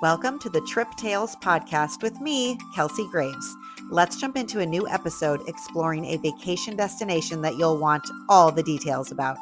Welcome to the Trip Tales podcast with me, Kelsey Graves. Let's jump into a new episode exploring a vacation destination that you'll want all the details about.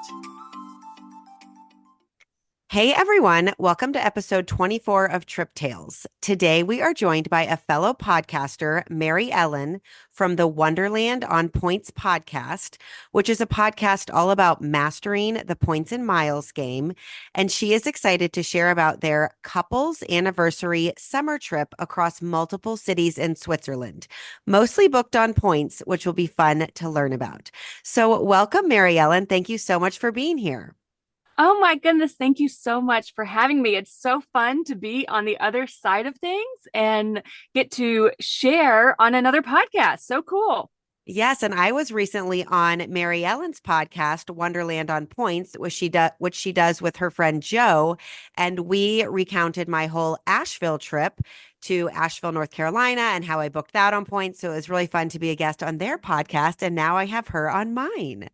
Hey everyone, welcome to episode 24 of Trip Tales. Today we are joined by a fellow podcaster, Mary Ellen, from the Wonderland on Points podcast, which is a podcast all about mastering the points and miles game. And she is excited to share about their couples anniversary summer trip across multiple cities in Switzerland, mostly booked on points, which will be fun to learn about. So welcome, Mary Ellen. Thank you so much for being here. Oh my goodness. Thank you so much for having me. It's so fun to be on the other side of things and get to share on another podcast. So cool. Yes, and I was recently on Mary Ellen's podcast, Wonderland on Points, which she does with her friend Joe, and we recounted my whole Asheville trip to Asheville, North Carolina, and how I booked that on Points. So it was really fun to be a guest on their podcast, and now I have her on mine.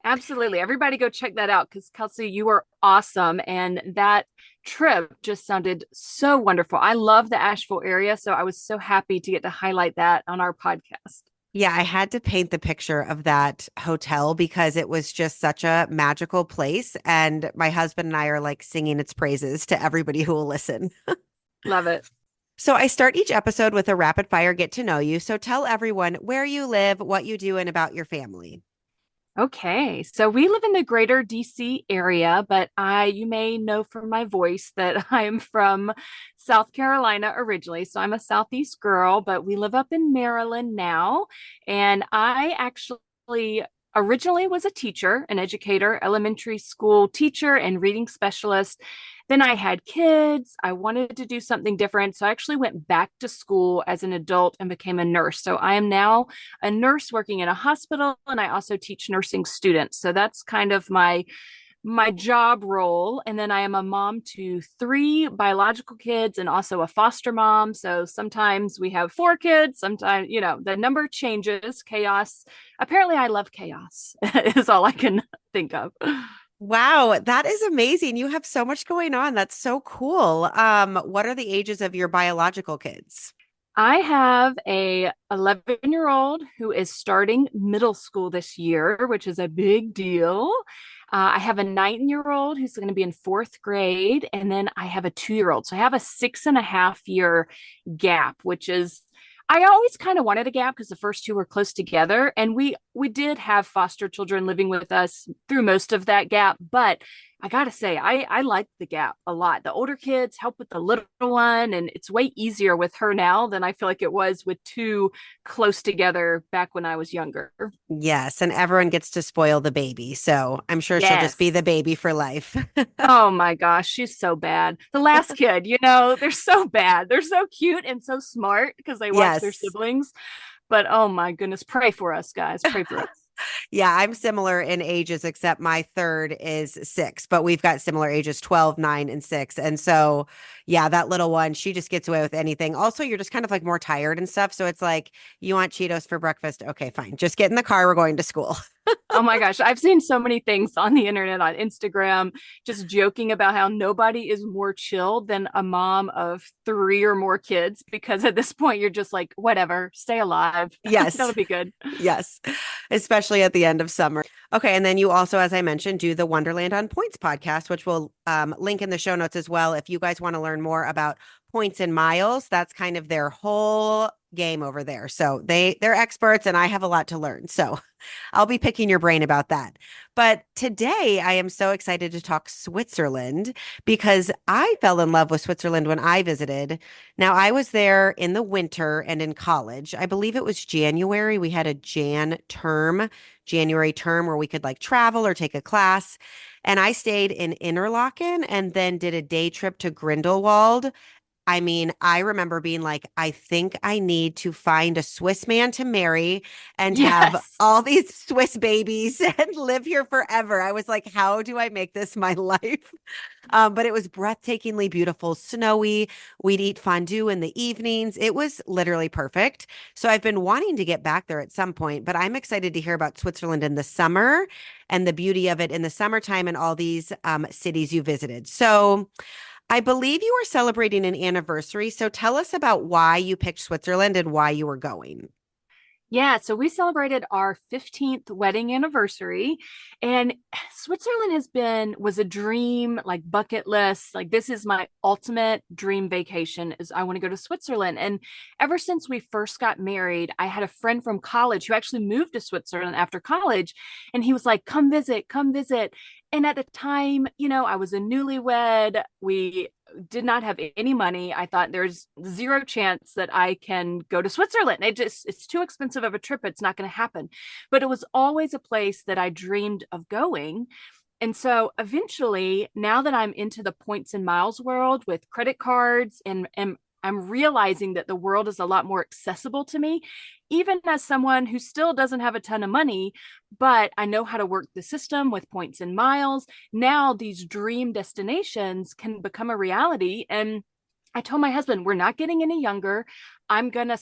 Absolutely. Everybody go check that out because Kelsey, you are awesome. And that trip just sounded so wonderful. I love the Asheville area. So I was so happy to get to highlight that on our podcast. Yeah, I had to paint the picture of that hotel because it was just such a magical place. And my husband and I are like singing its praises to everybody who will listen. Love it. So I start each episode with a rapid fire get to know you. So tell everyone where you live, what you do, and about your family. Okay, so we live in the greater DC area, but you may know from my voice that I am from South Carolina originally. So I'm a Southeast girl, but we live up in Maryland now. And I actually originally was a teacher, an educator, elementary school teacher, and reading specialist. Then I had kids. I wanted to do something different. So I actually went back to school as an adult and became a nurse. So I am now a nurse working in a hospital, and I also teach nursing students. So that's kind of my job role. And then I am a mom to 3 biological kids and also a foster mom. So sometimes we have 4 kids, sometimes, the number changes. Chaos. Apparently I love chaos is all I can think of. Wow, that is amazing. You have so much going on. That's so cool. What are the ages of your biological kids? I have a 11-year-old who is starting middle school this year, which is a big deal. I have a 9-year-old who's going to be in 4th grade, and then I have a 2-year-old. So I have a 6.5-year gap, which is I always kind of wanted a gap because the first 2 were close together, and we did have foster children living with us through most of that gap. But I gotta say, I like the gap a lot. The older kids help with the little one, and it's way easier with her now than I feel like it was with 2 close together back when I was younger. Yes, and everyone gets to spoil the baby. So I'm sure she'll just be Yes. the baby for life. Oh my gosh, she's so bad. The last kid, they're so bad. They're so cute and so smart because they watch their Yes. siblings. But oh my goodness, pray for us, guys. Pray for us. Yeah, I'm similar in ages, except my third is 6, but we've got similar ages, 12, 9, and 6. And so, yeah, that little one, she just gets away with anything. Also, you're just kind of like more tired and stuff. So it's like, you want Cheetos for breakfast? Okay, fine. Just get in the car. We're going to school. Oh my gosh, I've seen so many things on the internet, on Instagram, just joking about how nobody is more chilled than a mom of 3 or more kids, because at this point you're just like, whatever, stay alive. That'll Yes. be good. Yes, especially at the end of summer. Okay, and then you also, as I mentioned, do the Wonderland on Points podcast, which we'll link in the show notes as well. If you guys want to learn more about points and miles, that's kind of their whole game over there. So they're experts, and I have a lot to learn. So I'll be picking your brain about that. But today I am so excited to talk Switzerland because I fell in love with Switzerland when I visited. Now, I was there in the winter and in college. I believe it was January. We had a January term where we could like travel or take a class. And I stayed in Interlaken and then did a day trip to Grindelwald. I mean, I remember being like, I think I need to find a Swiss man to marry and have Yes. all these Swiss babies and live here forever. I was like, how do I make this my life? But it was breathtakingly beautiful, snowy. We'd eat fondue in the evenings. It was literally perfect. So I've been wanting to get back there at some point, but I'm excited to hear about Switzerland in the summer and the beauty of it in the summertime and all these cities you visited. So I believe you were celebrating an anniversary. So tell us about why you picked Switzerland and why you were going. Yeah, so we celebrated our 15th wedding anniversary, and Switzerland was a dream, like bucket list. Like, this is my ultimate dream vacation is I want to go to Switzerland. And ever since we first got married, I had a friend from college who actually moved to Switzerland after college, and he was like, "Come visit, come visit." And at the time, I was a newlywed. We did not have any money. I thought there's zero chance that I can go to Switzerland. It's too expensive of a trip. It's not going to happen. But it was always a place that I dreamed of going. And so eventually, now that I'm into the points and miles world with credit cards and I'm realizing that the world is a lot more accessible to me, even as someone who still doesn't have a ton of money, but I know how to work the system with points and miles. Now these dream destinations can become a reality. And I told my husband, we're not getting any younger. I'm gonna,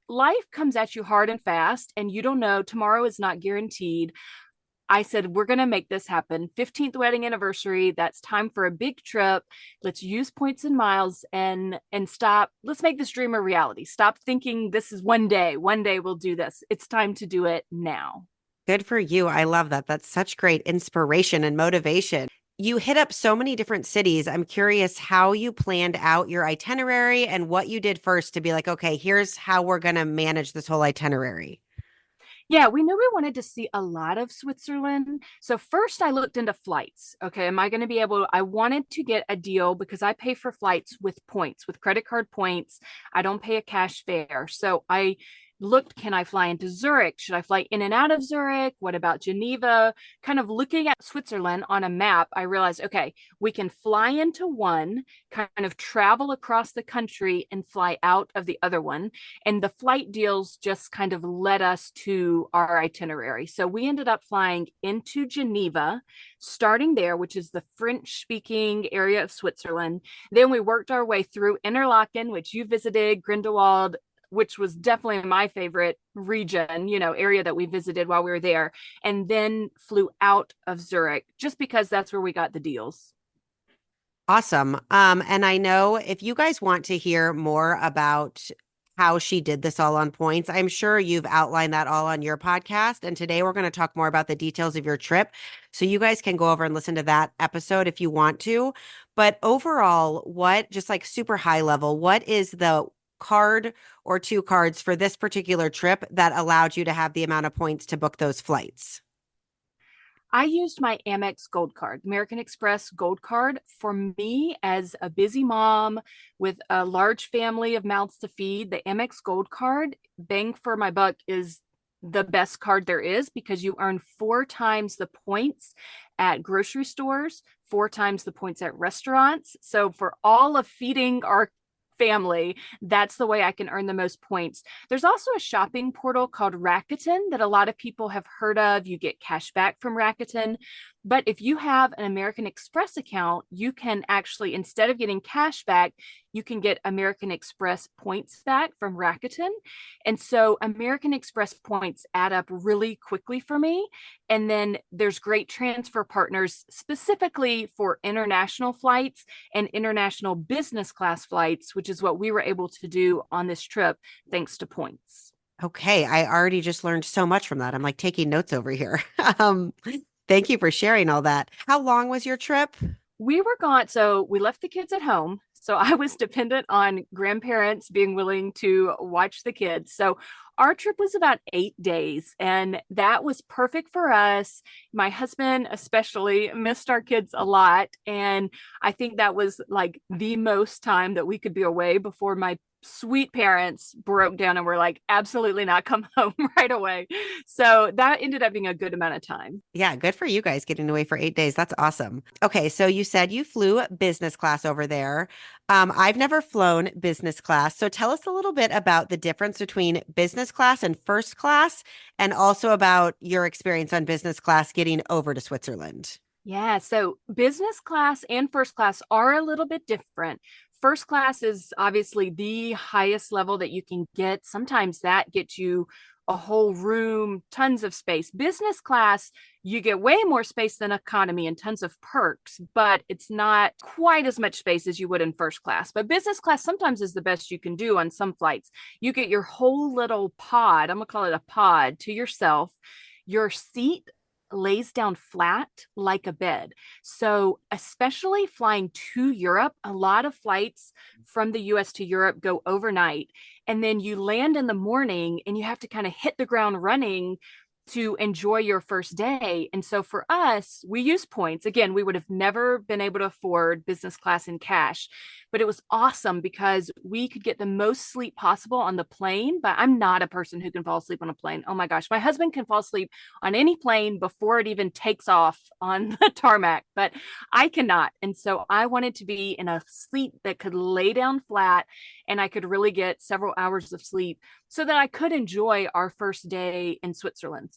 life comes at you hard and fast, and you don't know, tomorrow is not guaranteed. I said, we're going to make this happen. 15th wedding anniversary. That's time for a big trip. Let's use points and miles and stop. Let's make this dream a reality. Stop thinking this is one day. One day we'll do this. It's time to do it now. Good for you. I love that. That's such great inspiration and motivation. You hit up so many different cities. I'm curious how you planned out your itinerary and what you did first to be like, okay, here's how we're going to manage this whole itinerary. Yeah, we knew we wanted to see a lot of Switzerland. So first I looked into flights. Okay, am I going to be able I wanted to get a deal because I pay for flights with points, with credit card points. I don't pay a cash fare. So I looked, can I fly into Zurich? Should I fly in and out of Zurich? What about Geneva? Kind of looking at Switzerland on a map, I realized, okay, we can fly into one, kind of travel across the country and fly out of the other one. And the flight deals just kind of led us to our itinerary. So we ended up flying into Geneva, starting there, which is the French speaking area of Switzerland. Then we worked our way through Interlaken, which you visited, Grindelwald, which was definitely my favorite region, area that we visited while we were there, and then flew out of Zurich just because that's where we got the deals. Awesome. And I know if you guys want to hear more about how she did this all on points, I'm sure you've outlined that all on your podcast. And today we're going to talk more about the details of your trip. So you guys can go over and listen to that episode if you want to. But overall, just like super high level, what is the card or two cards for this particular trip that allowed you to have the amount of points to book those flights? I used my Amex Gold Card, American Express Gold Card. For me, as a busy mom with a large family of mouths to feed, the Amex Gold Card, bang for my buck, is the best card there is because you earn 4 times the points at grocery stores, 4 times the points at restaurants. So for all of feeding our family, that's the way I can earn the most points. There's also a shopping portal called Rakuten that a lot of people have heard of. You get cash back from Rakuten. But if you have an American Express account, you can actually, instead of getting cash back, you can get American Express points back from Rakuten. And so American Express points add up really quickly for me. And then there's great transfer partners specifically for international flights and international business class flights, which is what we were able to do on this trip thanks to points. Okay, I already just learned so much from that. I'm like taking notes over here. Um, Thank you for sharing all that. How long was your trip? We were gone, so we left the kids at home. So I was dependent on grandparents being willing to watch the kids. So our trip was about 8 days, and that was perfect for us. My husband, especially, missed our kids a lot. And I think that was like the most time that we could be away before my sweet parents broke down and were like, absolutely not, come home right away. So that ended up being a good amount of time. Yeah, good for you guys getting away for 8 days. That's awesome. Okay, so you said you flew business class over there. I've never flown business class. So tell us a little bit about the difference between business class and first class, and also about your experience on business class getting over to Switzerland. Yeah, so business class and first class are a little bit different. First class is obviously the highest level that you can get. Sometimes that gets you a whole room, tons of space. Business class, you get way more space than economy and tons of perks, but it's not quite as much space as you would in first class. But business class sometimes is the best you can do on some flights. You get your whole little pod, I'm gonna call it a pod, to yourself. Your seat lays down flat like a bed. So, especially flying to Europe, a lot of flights from the US to Europe go overnight. And then you land in the morning and you have to kind of hit the ground running to enjoy your first day. And so for us, we use points. Again, we would have never been able to afford business class in cash, but it was awesome because we could get the most sleep possible on the plane. But I'm not a person who can fall asleep on a plane. Oh my gosh, my husband can fall asleep on any plane before it even takes off on the tarmac, but I cannot. And so I wanted to be in a seat that could lay down flat and I could really get several hours of sleep so that I could enjoy our first day in Switzerland.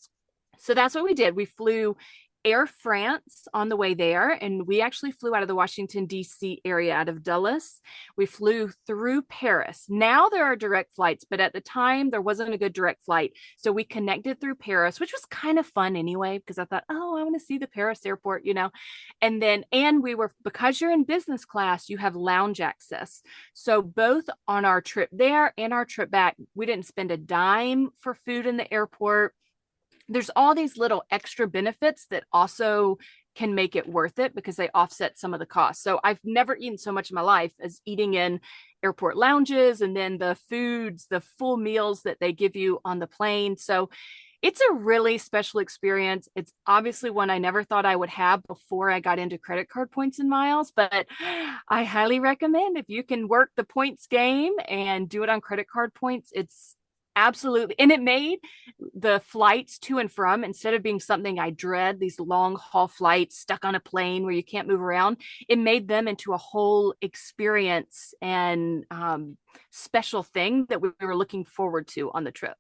So that's what we did. We flew Air France on the way there, and we actually flew out of the Washington, D.C. area, out of Dulles. We flew through Paris. Now there are direct flights, but at the time there wasn't a good direct flight. So we connected through Paris, which was kind of fun anyway, because I thought, oh, I want to see the Paris airport, and we were, because you're in business class, you have lounge access. So both on our trip there and our trip back, we didn't spend a dime for food in the airport. There's all these little extra benefits that also can make it worth it because they offset some of the costs. So I've never eaten so much in my life as eating in airport lounges, and then the foods, the full meals that they give you on the plane. So it's a really special experience. It's obviously one I never thought I would have before I got into credit card points and miles, but I highly recommend if you can work the points game and do it on credit card points. It's absolutely. And it made the flights to and from, instead of being something I dread, these long haul flights stuck on a plane where you can't move around, it made them into a whole experience and special thing that we were looking forward to on the trip.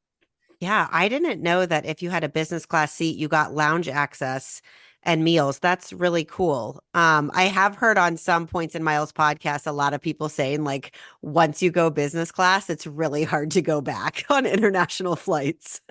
Yeah, I didn't know that if you had a business class seat, you got lounge access and meals. That's really cool. I have heard on some Points and Miles podcast a lot of people saying like once you go business class, it's really hard to go back on international flights.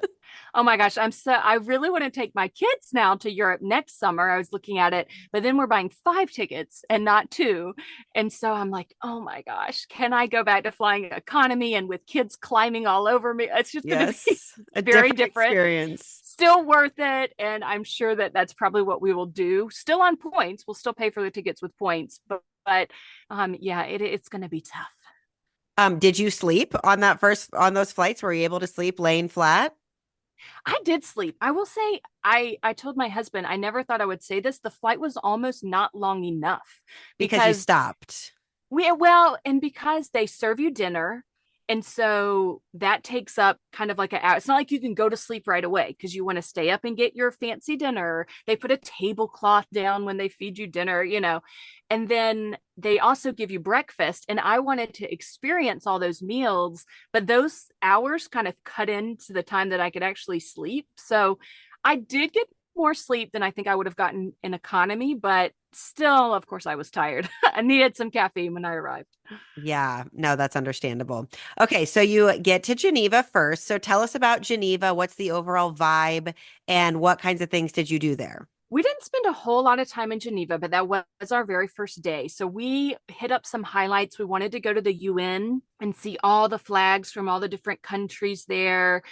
Oh my gosh, I really want to take my kids now to Europe next summer. I was looking at it, but then we're buying 5 tickets and not two. And so I'm like, oh my gosh, can I go back to flying economy and with kids climbing all over me? It's just going to be Yes, a very different different. experience. Still worth it. And I'm sure that that's probably what we will do. Still on points. We'll still pay for the tickets with points, but yeah, it's going to be tough. Did you sleep on on those flights? Were you able to sleep laying flat I did sleep. I will say, I told my husband, I never thought I would say this. The flight was almost not long enough because you because stopped? and because they serve you dinner. And so that takes up kind of like an hour. It's not like you can go to sleep right away because you want to stay up and get your fancy dinner. They put a tablecloth down when they feed you dinner. And then they also give you breakfast. And I wanted to experience all those meals, but those hours kind of cut into the time that I could actually sleep. So I did get more sleep than I think I would have gotten in economy, but still, of course, I was tired. I needed some caffeine when I arrived. Yeah, no, that's understandable. Okay, so you get to Geneva first. So tell us about Geneva. What's the overall vibe and what kinds of things did you do there? We didn't spend a whole lot of time in Geneva, but that was our very first day. So we hit up some highlights. We wanted to go to the UN and see all the flags from all the different countries there.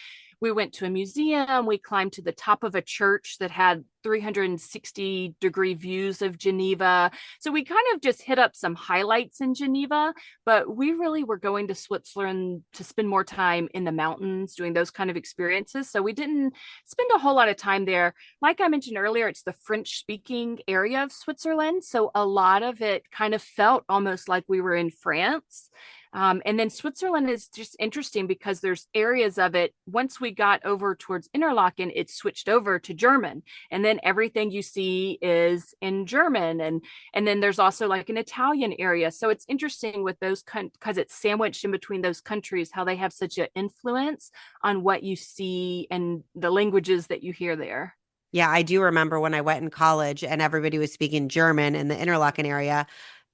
We went to a museum. We climbed to the top of a church that had 360-degree views of Geneva. So we kind of just hit up some highlights in Geneva, but we really were going to Switzerland to spend more time in the mountains doing those kind of experiences. So we didn't spend a whole lot of time there. Like I mentioned earlier, it's the French speaking area of Switzerland. So a lot of it kind of felt almost like we were in France. And then Switzerland is just interesting because there's areas of it. Once we got over towards Interlaken, it switched over to German. And then everything you see is in German. And then there's also like an Italian area. So it's interesting with those because it's sandwiched in between those countries, how they have such an influence on what you see and the languages that you hear there. Yeah, I do remember when I went in college and everybody was speaking German in the Interlaken area.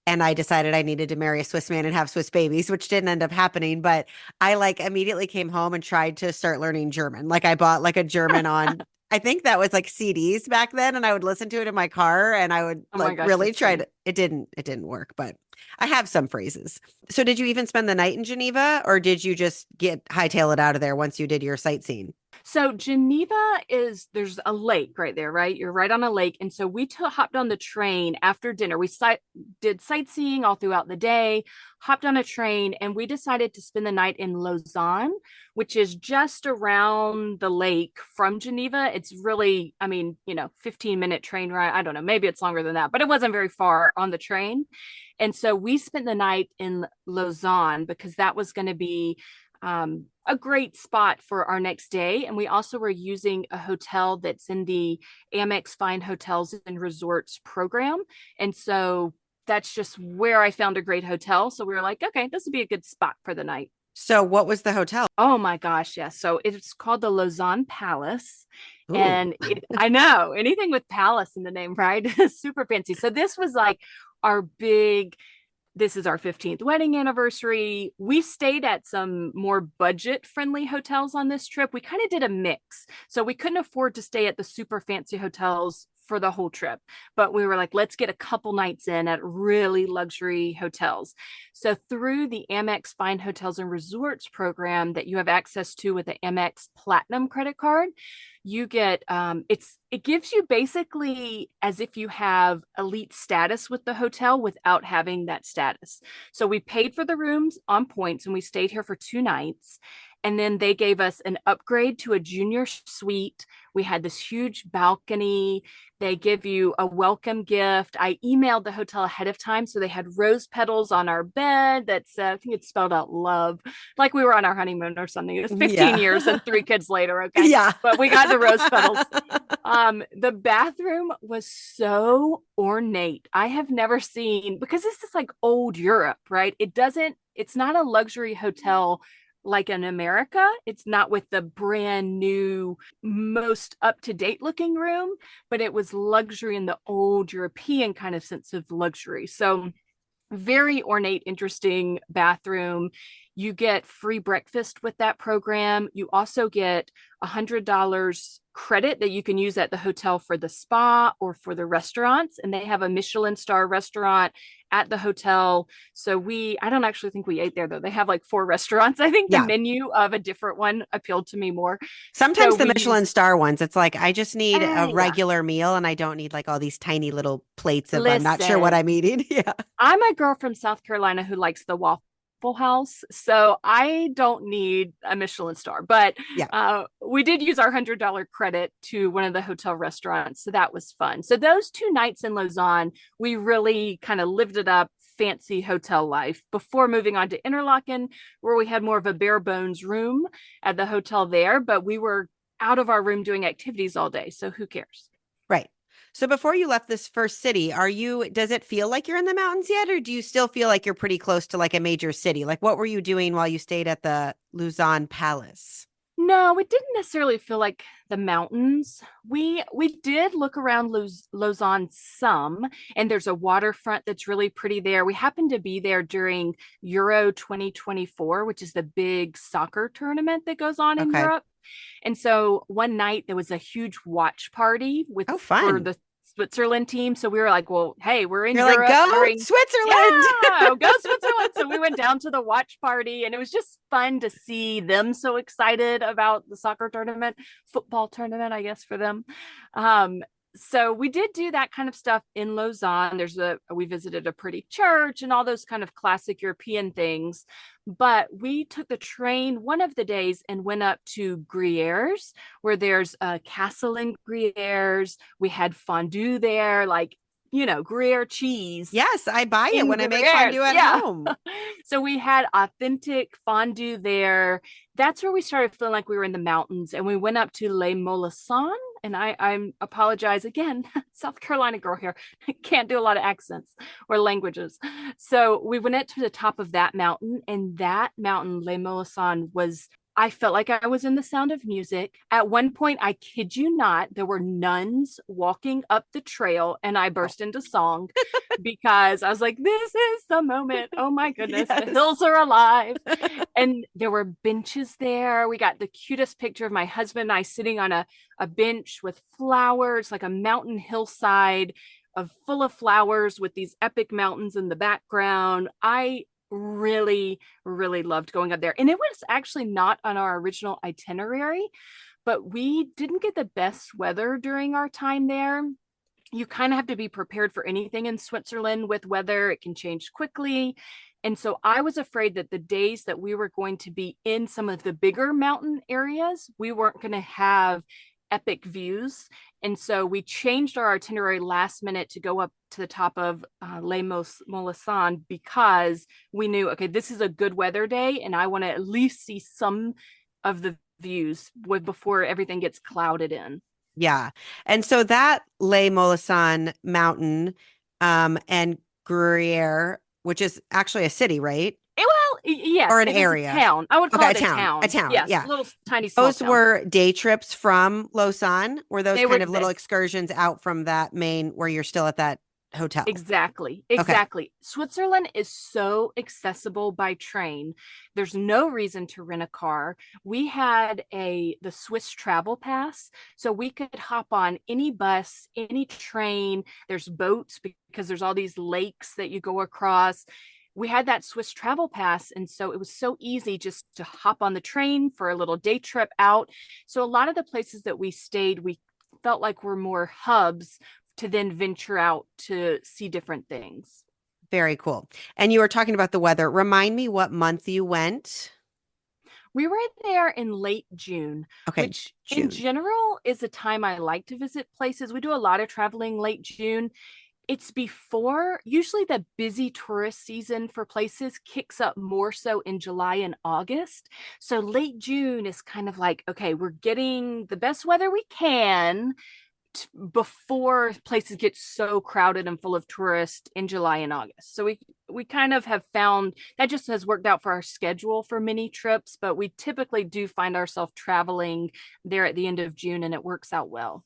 and I decided I needed to marry a Swiss man and have Swiss babies, which didn't end up happening. But I like immediately came home and tried to start learning German. Like I bought like a German on, I think that was like CDs back then, and I would listen to it in my car and I would Oh my like gosh, really that's try funny. to, it didn't work, but I have some phrases. So did you even spend the night in Geneva or did you just hightail it out of there once you did your sightseeing? So Geneva there's a lake right there, right? You're right on a lake. And so hopped on the train after dinner. Did sightseeing all throughout the day, hopped on a train, and we decided to spend the night in Lausanne, which is just around the lake from Geneva. It's really, I mean, 15-minute train ride. I don't know, maybe it's longer than that, but it wasn't very far on the train. And so we spent the night in Lausanne because that was going to be a great spot for our next day. And we also were using a hotel that's in the Amex Fine Hotels and Resorts program. And so that's just where I found a great hotel. So we were like, okay, this would be a good spot for the night. So what was the hotel? Oh my gosh, yes. So it's called the Lausanne Palace. Ooh. And I know anything with palace in the name, right? Super fancy. So this was like our big this is our 15th wedding anniversary. We stayed at some more budget friendly hotels on this trip. We kind of did a mix. So we couldn't afford to stay at the super fancy hotels for the whole trip, but we were like, let's get a couple nights in at really luxury hotels. So through the Amex Fine Hotels and Resorts program that you have access to with the Amex Platinum credit card, you get it gives you basically as if you have elite status with the hotel without having that status. So we paid for the rooms on points and we stayed here for 2 nights. And then they gave us an upgrade to a junior suite. We had this huge balcony. They give you a welcome gift. I emailed the hotel ahead of time. So they had rose petals on our bed. That's, I think it's spelled out love, like we were on our honeymoon or something. It was 15 Yeah. years and 3 kids later. Okay. Yeah. But we got the rose petals. The bathroom was so ornate. I have never seen, because this is like old Europe, right? It's not a luxury hotel like in America. It's not with the brand new, most up to date looking room, but it was luxury in the old European kind of sense of luxury. So, very ornate, interesting bathroom. You get free breakfast with that program. You also get $100 credit that you can use at the hotel for the spa or for the restaurants. And they have a Michelin star restaurant at the hotel. So I don't actually think we ate there though. They have like 4 restaurants. I think the Yeah. menu of a different one appealed to me more. So Sometimes the we Michelin used, star ones, it's like I just need a yeah, regular meal and I don't need like all these tiny little plates of I'm not sure what listen, I'm eating. Yeah. I'm a girl from South Carolina who likes the Waffle House, so I don't need a Michelin star. But Yeah. we did use our $100 credit to one of the hotel restaurants, so that was fun. So those 2 nights in Lausanne, we really kind of lived it up, fancy hotel life before moving on to Interlaken, where we had more of a bare bones room at the hotel there, but we were out of our room doing activities all day, so who cares? Right. So before you left this first city, does it feel like you're in the mountains yet, or do you still feel like you're pretty close to like a major city? Like what were you doing while you stayed at the Lausanne Palace? No, it didn't necessarily feel like the mountains. We did look around Lausanne some, and there's a waterfront that's really pretty there. We happened to be there during Euro 2024, which is the big soccer tournament that goes on in Okay. Europe. And so one night there was a huge watch party Oh, for fun. the Switzerland team. So we were like, well, hey, we're in You're like, Europe go during Switzerland. yeah, go Switzerland. So we went down to the watch party and it was just fun to see them so excited about the soccer tournament, football tournament, I guess, for them. Um, so we did do that kind of stuff in Lausanne. We visited a pretty church and all those kind of classic European things. But we took the train one of the days and went up to Gruyères, where there's a castle in Gruyères. We had fondue there, like Gruyere cheese Yes, I buy it in when I make Gruyères. fondue at Yeah. home. So we had authentic fondue there. That's where we started feeling like we were in the mountains. And we went up to Les Moléson. And I apologize again, South Carolina girl here. Can't do a lot of accents or languages. So we went up to the top of that mountain, and that mountain, Les Moléson, was I felt like I was in The Sound of Music. At one point, I kid you not, there were nuns walking up the trail, and I burst into song because I was like, this is the moment. Oh my goodness, the Yes. hills are alive. And there were benches there. We got the cutest picture of my husband and I sitting on a bench with flowers, like a mountain hillside of full of flowers with these epic mountains in the background. I really, really loved going up there. And it was actually not on our original itinerary, but we didn't get the best weather during our time there. You kind of have to be prepared for anything in Switzerland with weather. It can change quickly. And so I was afraid that the days that we were going to be in some of the bigger mountain areas, we weren't going to have epic views. And so we changed our itinerary last minute to go up to the top of Moléson because we knew, okay, this is a good weather day and I want to at least see some of the views before everything gets clouded in. Yeah. And so that Moléson Mountain and Gruyères, which is actually a city, right? Well, yes, Or an it is a area. town. I would call Okay, it a town. A town. Yes, Yeah. little tiny small Those town. were day trips from Lausanne. Were those They kind were of little excursions out from that main where you're still at that hotel? exactly. Okay. Switzerland is so accessible by train. There's no reason to rent a car. We had the Swiss travel pass, so we could hop on any bus, any train. There's boats because there's all these lakes that you go across. We had that Swiss travel pass. And so it was so easy just to hop on the train for a little day trip out. So a lot of the places that we stayed, we felt like were more hubs to then venture out to see different things. Very cool. And you were talking about the weather. Remind me what month you went. We were there in late June, Okay, which in June. general is a time I like to visit places. We do a lot of traveling late June. It's before usually the busy tourist season for places kicks up more so in July and August. So late June is kind of like, okay, we're getting the best weather we can before places get so crowded and full of tourists in July and August. So we kind of have found that just has worked out for our schedule for many trips, but we typically do find ourselves traveling there at the end of June and it works out well.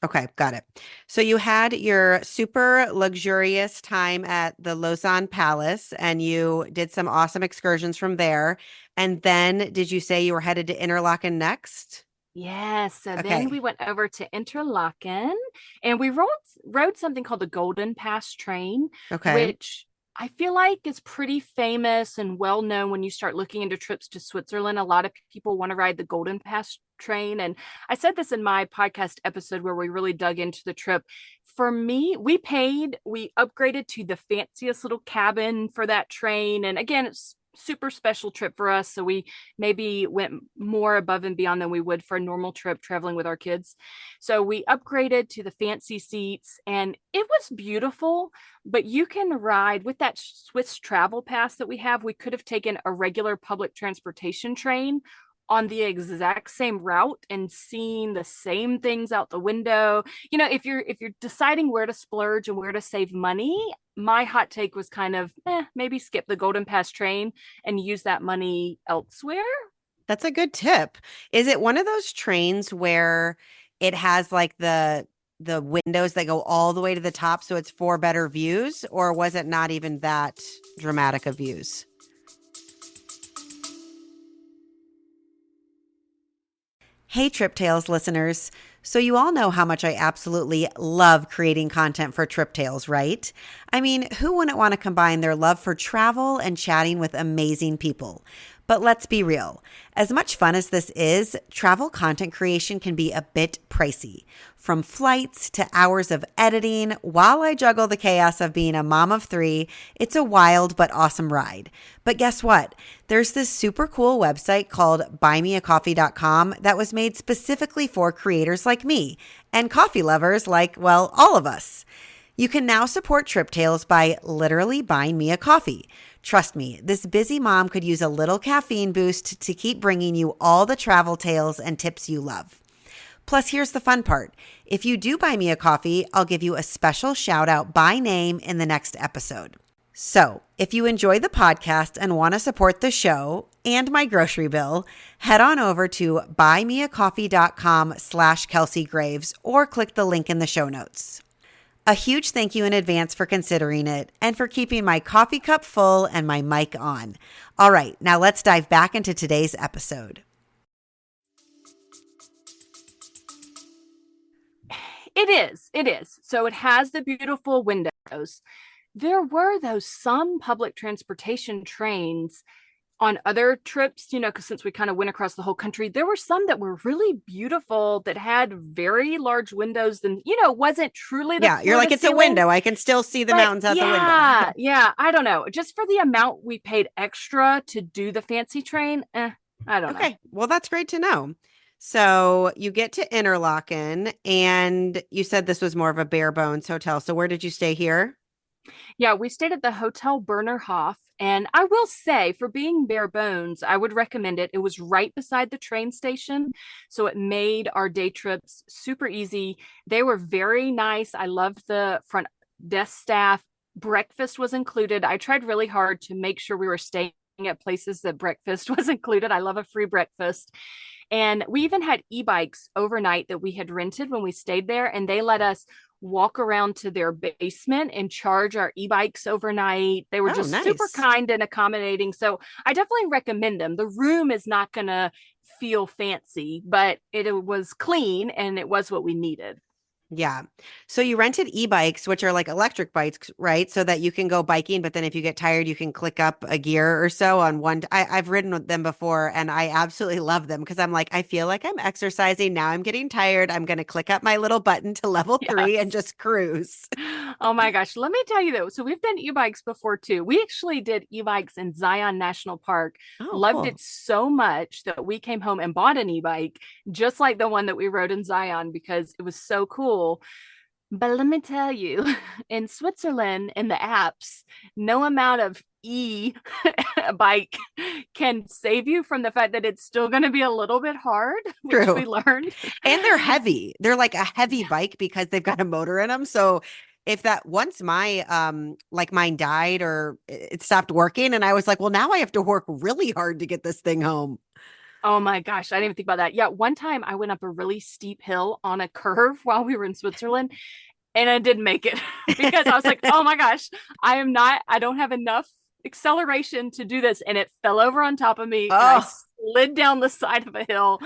Okay, got it. So you had your super luxurious time at the Lausanne Palace and you did some awesome excursions from there. And then did you say you were headed to Interlaken next? Yes. So then we Okay. went over to Interlaken and we rode something called the Golden Pass train, Okay. which I feel like is pretty famous and well known when you start looking into trips to Switzerland. A lot of people want to ride the Golden Pass train. And I said this in my podcast episode where we really dug into the trip. For me, we upgraded to the fanciest little cabin for that train. And again, it's super special trip for us. So we maybe went more above and beyond than we would for a normal trip traveling with our kids. So we upgraded to the fancy seats and it was beautiful, but you can ride with that Swiss travel pass that we have. We could have taken a regular public transportation train on the exact same route and seen the same things out the window. You know, if you're deciding where to splurge and where to save money, my hot take was kind of maybe skip the Golden Pass train and use that money elsewhere. That's a good tip. Is it one of those trains where it has like the windows that go all the way to the top so it's for better views, or was it not even that dramatic of views? Hey, Trip Tales listeners. So you all know how much I absolutely love creating content for Trip Tales, right? I mean, who wouldn't want to combine their love for travel and chatting with amazing people? But let's be real. As much fun as this is, travel content creation can be a bit pricey. From flights to hours of editing, while I juggle the chaos of being a mom of 3, it's a wild but awesome ride. But guess what? There's this super cool website called buymeacoffee.com that was made specifically for creators like me and coffee lovers like, well, all of us. You can now support Trip Tales by literally buying me a coffee. Trust me, this busy mom could use a little caffeine boost to keep bringing you all the travel tales and tips you love. Plus, here's the fun part. If you do buy me a coffee, I'll give you a special shout out by name in the next episode. So, if you enjoy the podcast and want to support the show and my grocery bill, head on over to buymeacoffee.com/Kelsey Graves or click the link in the show notes. A huge thank you in advance for considering it and for keeping my coffee cup full and my mic on. All right, now let's dive back into today's episode. It is. It is. So it has the beautiful windows. There were those some public transportation trains on other trips, because since we kind of went across the whole country, there were some that were really beautiful that had very large windows and, wasn't truly the Yeah, you're like, it's a ceiling. window. I can still see the But mountains out the window. Yeah. I don't know. Just for the amount we paid extra to do the fancy train, I don't know. Okay, well, that's great to know. So you get to Interlaken, and you said this was more of a bare bones hotel. So where did you stay here? Yeah, we stayed at the Hotel Bernerhof. And I will say, for being bare bones, I would recommend it. It was right beside the train station. So it made our day trips super easy. They were very nice. I loved the front desk staff. Breakfast was included. I tried really hard to make sure we were staying at places that breakfast was included. I love a free breakfast. And we even had e-bikes overnight that we had rented when we stayed there, and they let us walk around to their basement and charge our e-bikes overnight. They were just super Nice. kind and accommodating. So I definitely recommend them. The room is not going to feel fancy, but it was clean and it was what we needed. Yeah. So you rented e-bikes, which are like electric bikes, right? So that you can go biking, but then if you get tired, you can click up a gear or so on one. I've ridden with them before and I absolutely love them because I'm like, I feel like I'm exercising. Now I'm getting tired. I'm going to click up my little button to level 3 and Yes. just cruise. Oh my gosh. Let me tell you though. So we've done e-bikes before too. We actually did e-bikes in Zion National Park. Oh, Loved cool. it so much that we came home and bought an e-bike, just like the one that we rode in Zion because it was so cool. But let me tell you, in Switzerland, in the Alps, no amount of bike can save you from the fact that it's still going to be a little bit hard, which True. we learned. And they're heavy. They're like a heavy Yeah. bike because they've got a motor in them. So if that once my like mine died or it stopped working and I was like, well, now I have to work really hard to get this thing home. Oh my gosh, I didn't even think about that. Yeah, one time I went up a really steep hill on a curve while we were in Switzerland and I didn't make it because I was like, oh my gosh, I don't have enough acceleration to do this. And it fell over on top of me and I Oh, slid down the side of a hill.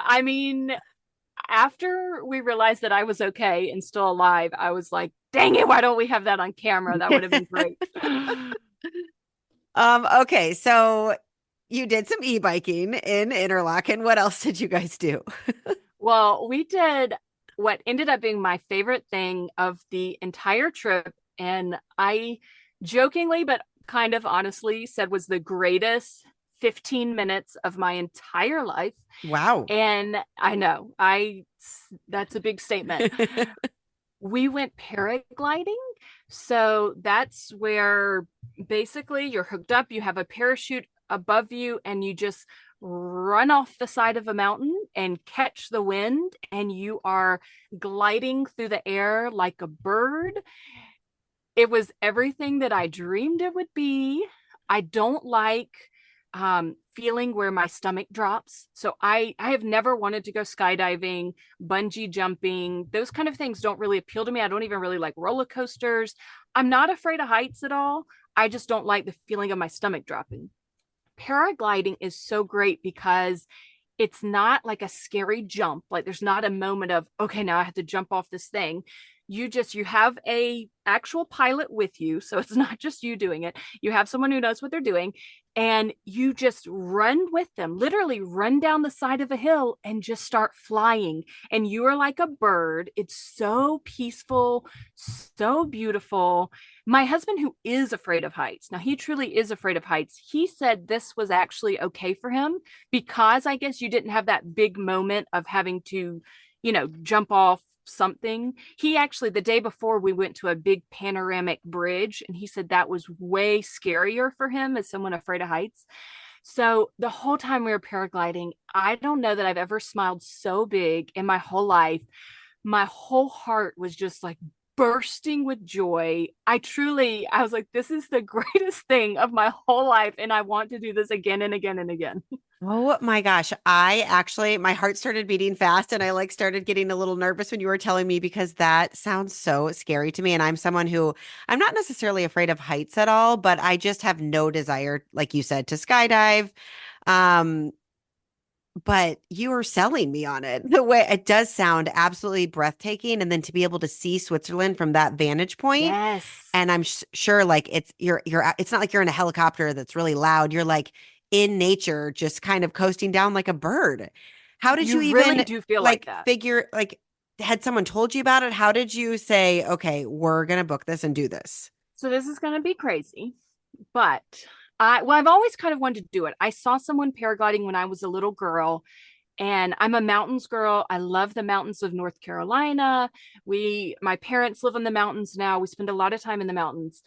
I mean, after we realized that I was okay and still alive, I was like, dang it, why don't we have that on camera? That would have been great. okay. So you did some e-biking in Interlaken. What else did you guys do? Well, we did what ended up being my favorite thing of the entire trip. And I jokingly, but kind of honestly said was the greatest 15 minutes of my entire life. Wow. And I know, that's a big statement. We went paragliding. So that's where basically you're hooked up, you have a parachute above you, and you just run off the side of a mountain and catch the wind, and you are gliding through the air like a bird. It was everything that I dreamed it would be. I don't like feeling where my stomach drops. So I have never wanted to go skydiving, bungee jumping. Those kind of things don't really appeal to me. I don't even really like roller coasters. I'm not afraid of heights at all. I just don't like the feeling of my stomach dropping. Paragliding is so great because it's not like a scary jump. Like there's not a moment of, okay, now I have to jump off this thing. You have a actual pilot with you, so it's not just you doing it. You have someone who knows what they're doing, and you just run with them, literally run down the side of a hill and just start flying, and you are like a bird. It's so peaceful, so beautiful. My husband, who is afraid of heights, now he truly is afraid of heights, he said this was actually okay for him because I guess you didn't have that big moment of having to, jump off something. He actually, the day before, we went to a big panoramic bridge, and he said that was way scarier for him as someone afraid of heights. So the whole time we were paragliding, I don't know that I've ever smiled so big in my whole life. My whole heart was just like bursting with joy. I was like, this is the greatest thing of my whole life. And I want to do this again and again and again. Oh my gosh. My heart started beating fast and I like started getting a little nervous when you were telling me because that sounds so scary to me. And I'm someone who I'm not necessarily afraid of heights at all, but I just have no desire, like you said, to skydive. Um, but you were selling me on it. The way it does sound absolutely breathtaking. And then to be able to see Switzerland from that vantage point, Yes. and I'm sure like it's not like you're in a helicopter that's really loud. You're like in nature, just kind of coasting down like a bird. How did You you really even do feel like like that. figure like had someone told you about it? How did you say, okay, we're gonna book this and do this? So this is going to be crazy, but I've always kind of wanted to do it. I saw someone paragliding when I was a little girl, and I'm a mountains girl. I love the mountains of North Carolina. My parents live in the mountains now. We spend a lot of time in the mountains.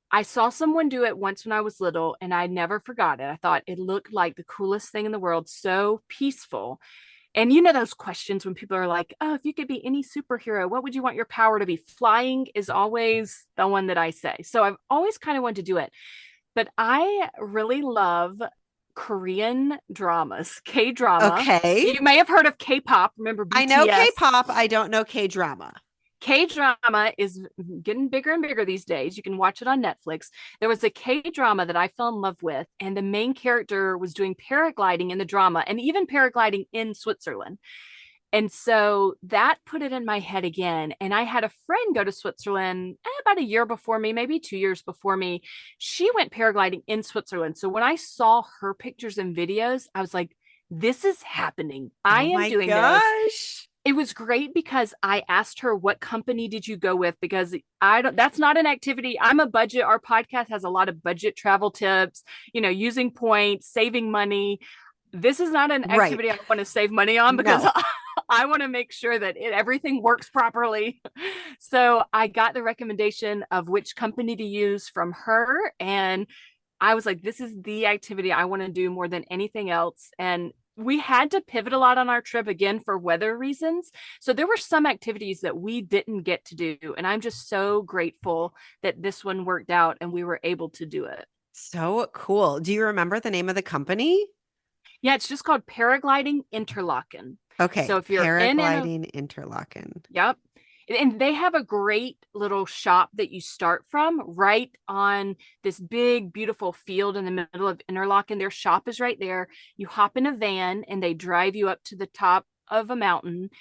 I saw someone do it once when I was little, and I never forgot it. I thought it looked like the coolest thing in the world, so peaceful. And you know those questions when people are like, "Oh, if you could be any superhero, what would you want your power to be?" Flying is always the one that I say. So I've always kind of wanted to do it. But I really love Korean dramas, K drama. Okay. You may have heard of K pop. Remember I know BTS? K-pop, I don't know K-drama. K drama is getting bigger and bigger these days. You can watch it on Netflix. There was a K drama that I fell in love with, and the main character was doing paragliding in the drama and even paragliding in Switzerland. And so that put it in my head again. And I had a friend go to Switzerland about a year before me, maybe 2 years before me. She went paragliding in Switzerland. So when I saw her pictures and videos, I was like, this is happening. I Oh am my doing this. gosh. It was great because I asked her, what company did you go with? Because I don't, that's not an activity. I'm a budget. Our podcast has a lot of budget travel tips, using points, saving money. This is not an Right. activity I want to save money on because No. I want to make sure that everything works properly. So I got the recommendation of which company to use from her. And I was like, this is the activity I want to do more than anything else. And we had to pivot a lot on our trip again for weather reasons. So there were some activities that we didn't get to do. And I'm just so grateful that this one worked out and we were able to do it. So cool. Do you remember the name of the company? Yeah, it's just called Paragliding Interlaken. So Okay, if you're in paragliding Interlaken. yep. And they have a great little shop that you start from right on this big, beautiful field in the middle of Interlaken. Their shop is right there. You hop in a van and they drive you up to the top of a mountain.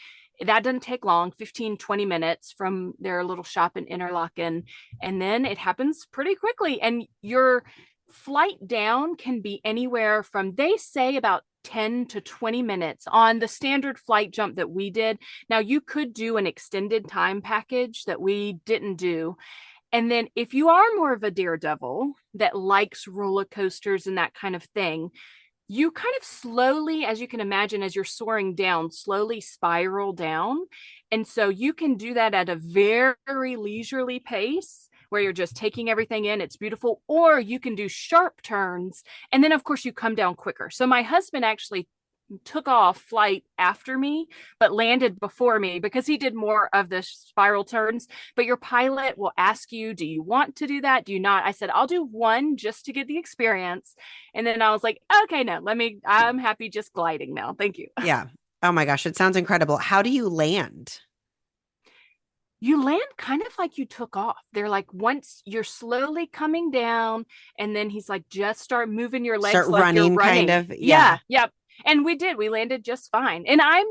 That doesn't take long, 15, 20 minutes from their little shop in Interlaken. And then it happens pretty quickly. And your flight down can be anywhere from, they say, about 10 to 20 minutes on the standard flight jump that we did. Now, you could do an extended time package that we didn't do. And then if you are more of a daredevil that likes roller coasters and that kind of thing, you kind of slowly, as you can imagine, as you're soaring down, slowly spiral down. And so you can do that at a very leisurely pace where you're just taking everything in. It's beautiful. Or you can do sharp turns. And then, of course, you come down quicker. So my husband actually took off flight after me, but landed before me because he did more of the spiral turns. But your pilot will ask you, do you want to do that? Do you not? I said, I'll do one just to get the experience. And then I was like, okay, no, I'm happy just gliding now. Thank you. Yeah. Oh my gosh, it sounds incredible. How do you land? You land kind of like you took off. They're like, once you're slowly coming down, and then he's like, just start moving your Start legs like you're running kind running. of. Yeah. Yeah, yeah. And we did. We landed just fine. And I'm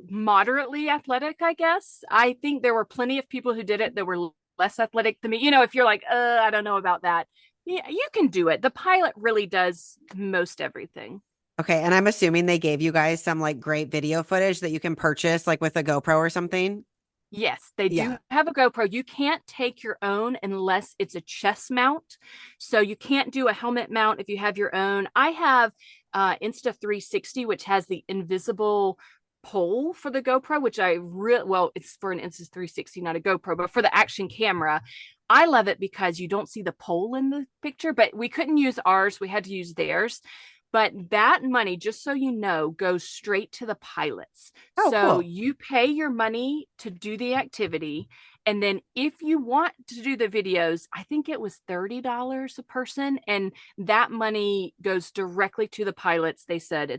moderately athletic, I guess. I think there were plenty of people who did it that were less athletic than me. If you're like, I don't know about that. Yeah, you can do it. The pilot really does most everything. Okay, and I'm assuming they gave you guys some like great video footage that you can purchase like with a GoPro or something. Yes, they Yeah. do have a GoPro. You can't take your own unless it's a chest mount. So you can't do a helmet mount if you have your own. I have Insta360, which has the invisible pole for the GoPro, which well, it's for an Insta360, not a GoPro, but for the action camera. I love it because you don't see the pole in the picture, but we couldn't use ours. We had to use theirs. But that money, just so you know, goes straight to the pilots. Oh, So cool. you pay your money to do the activity, And then if you want to do the videos, I think it was $30 a person. And that money goes directly to the pilots. They said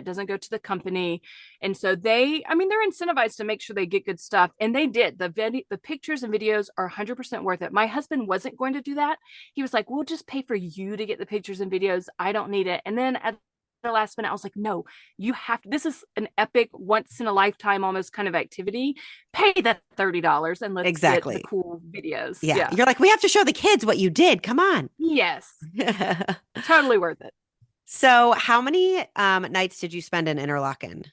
doesn't go to the company. And so they're incentivized to make sure they get good stuff. And they did. The pictures and videos are 100% worth it. My husband wasn't going to do that. He was like, we'll just pay for you to get the pictures and videos. I don't need it. And then at the last minute, I was like, no, you have to. This is an epic, once in a lifetime almost kind of activity. Pay the $30 and let's get the Exactly. cool videos. Yeah. Yeah. You're like, we have to show the kids what you did. Come on. Yes. Totally worth it. So how many nights did you spend in Interlaken?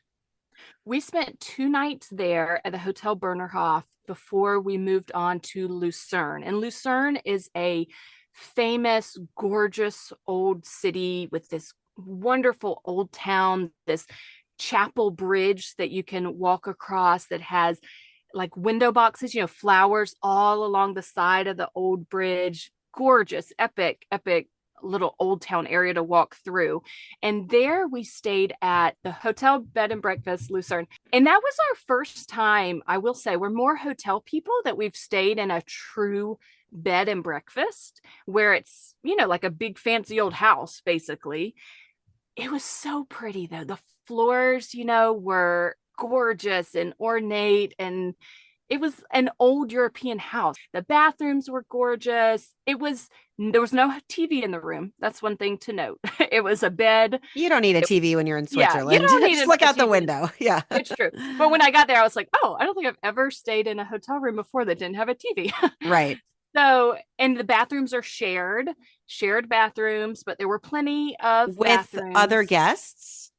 We spent 2 nights there at the Hotel Bernerhof before we moved on to Lucerne. And Lucerne is a famous, gorgeous old city with this wonderful old town, this chapel bridge that you can walk across that has like window boxes, flowers all along the side of the old bridge. Gorgeous, epic, epic little old town area to walk through. And there we stayed at the Hotel Bed and Breakfast Lucerne. And that was our first time, I will say, we're more hotel people that we've stayed in a true bed and breakfast where it's, like a big fancy old house, basically. It was so pretty though. The floors, were gorgeous and ornate, and it was an old European house. The bathrooms were gorgeous. There was no TV in the room. That's one thing to note. It was a bed. You don't need a TV when you're in Yeah, you Switzerland. don't need Just a look out the TV. window. Yeah. It's true. But when I got there, I was like, oh, I don't think I've ever stayed in a hotel room before that didn't have a TV. Right. So, and the bathrooms are shared bathrooms, but there were plenty of With bathrooms. other guests?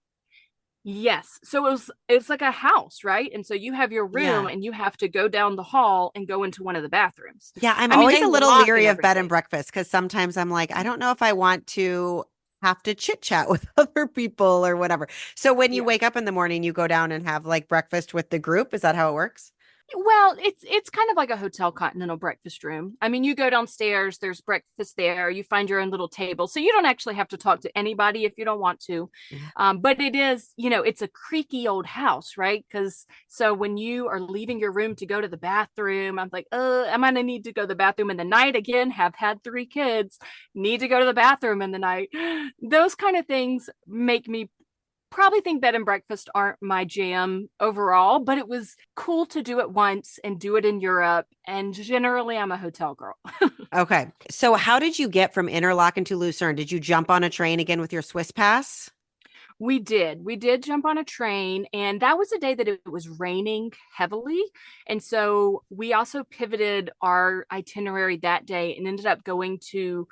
Yes. So it's like a house, right? And so you have your room and you have to go down the hall and go into one of the bathrooms. Yeah, I'm I mean, always they a little lock leery and of bed and everything. breakfast because sometimes I'm like, I don't know if I want to have to chit chat with other people or whatever. So when you Yeah. wake up in the morning, you go down and have like breakfast with the group. Is that how it works? Well, it's kind of like a hotel continental breakfast room. I mean, you go downstairs, there's breakfast there, you find your own little table. So you don't actually have to talk to anybody if you don't want to. Yeah. But it is, it's a creaky old house, right? So when you are leaving your room to go to the bathroom, I'm like, I'm gonna need to go to the bathroom in the night again, have had 3 kids, need to go to the bathroom in the night. Those kind of things make me probably think bed and breakfast aren't my jam overall, but it was cool to do it once and do it in Europe. And generally, I'm a hotel girl. Okay. So how did you get from Interlaken to Lucerne? Did you jump on a train again with your Swiss pass? We did jump on a train, and that was a day that it was raining heavily. And so we also pivoted our itinerary that day and ended up going to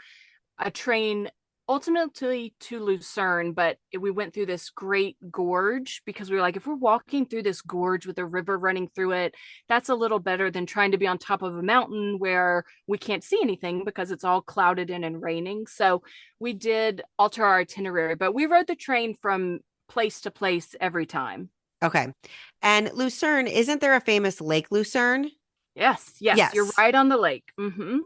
a train ultimately to Lucerne, but we went through this great gorge because we were like, if we're walking through this gorge with a river running through it, that's a little better than trying to be on top of a mountain where we can't see anything because it's all clouded in and raining. So we did alter our itinerary, but we rode the train from place to place every time. Okay. And Lucerne, isn't there a famous Lake Lucerne? Yes, you're Yes. right on the lake. Mm-hmm.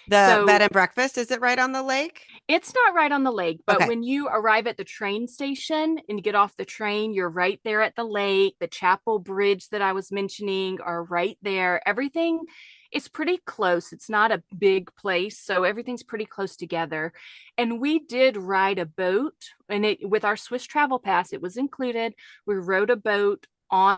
The So bed and breakfast, is it right on the lake? it's not right on the lake, but Okay. when you arrive at the train station and get off the train, you're right there at the lake. The chapel bridge that I was mentioning are right there. Everything is pretty close. It's not a big place, so everything's pretty close together. And we did ride a boat, and with our Swiss travel pass, it was included. We rode a boat on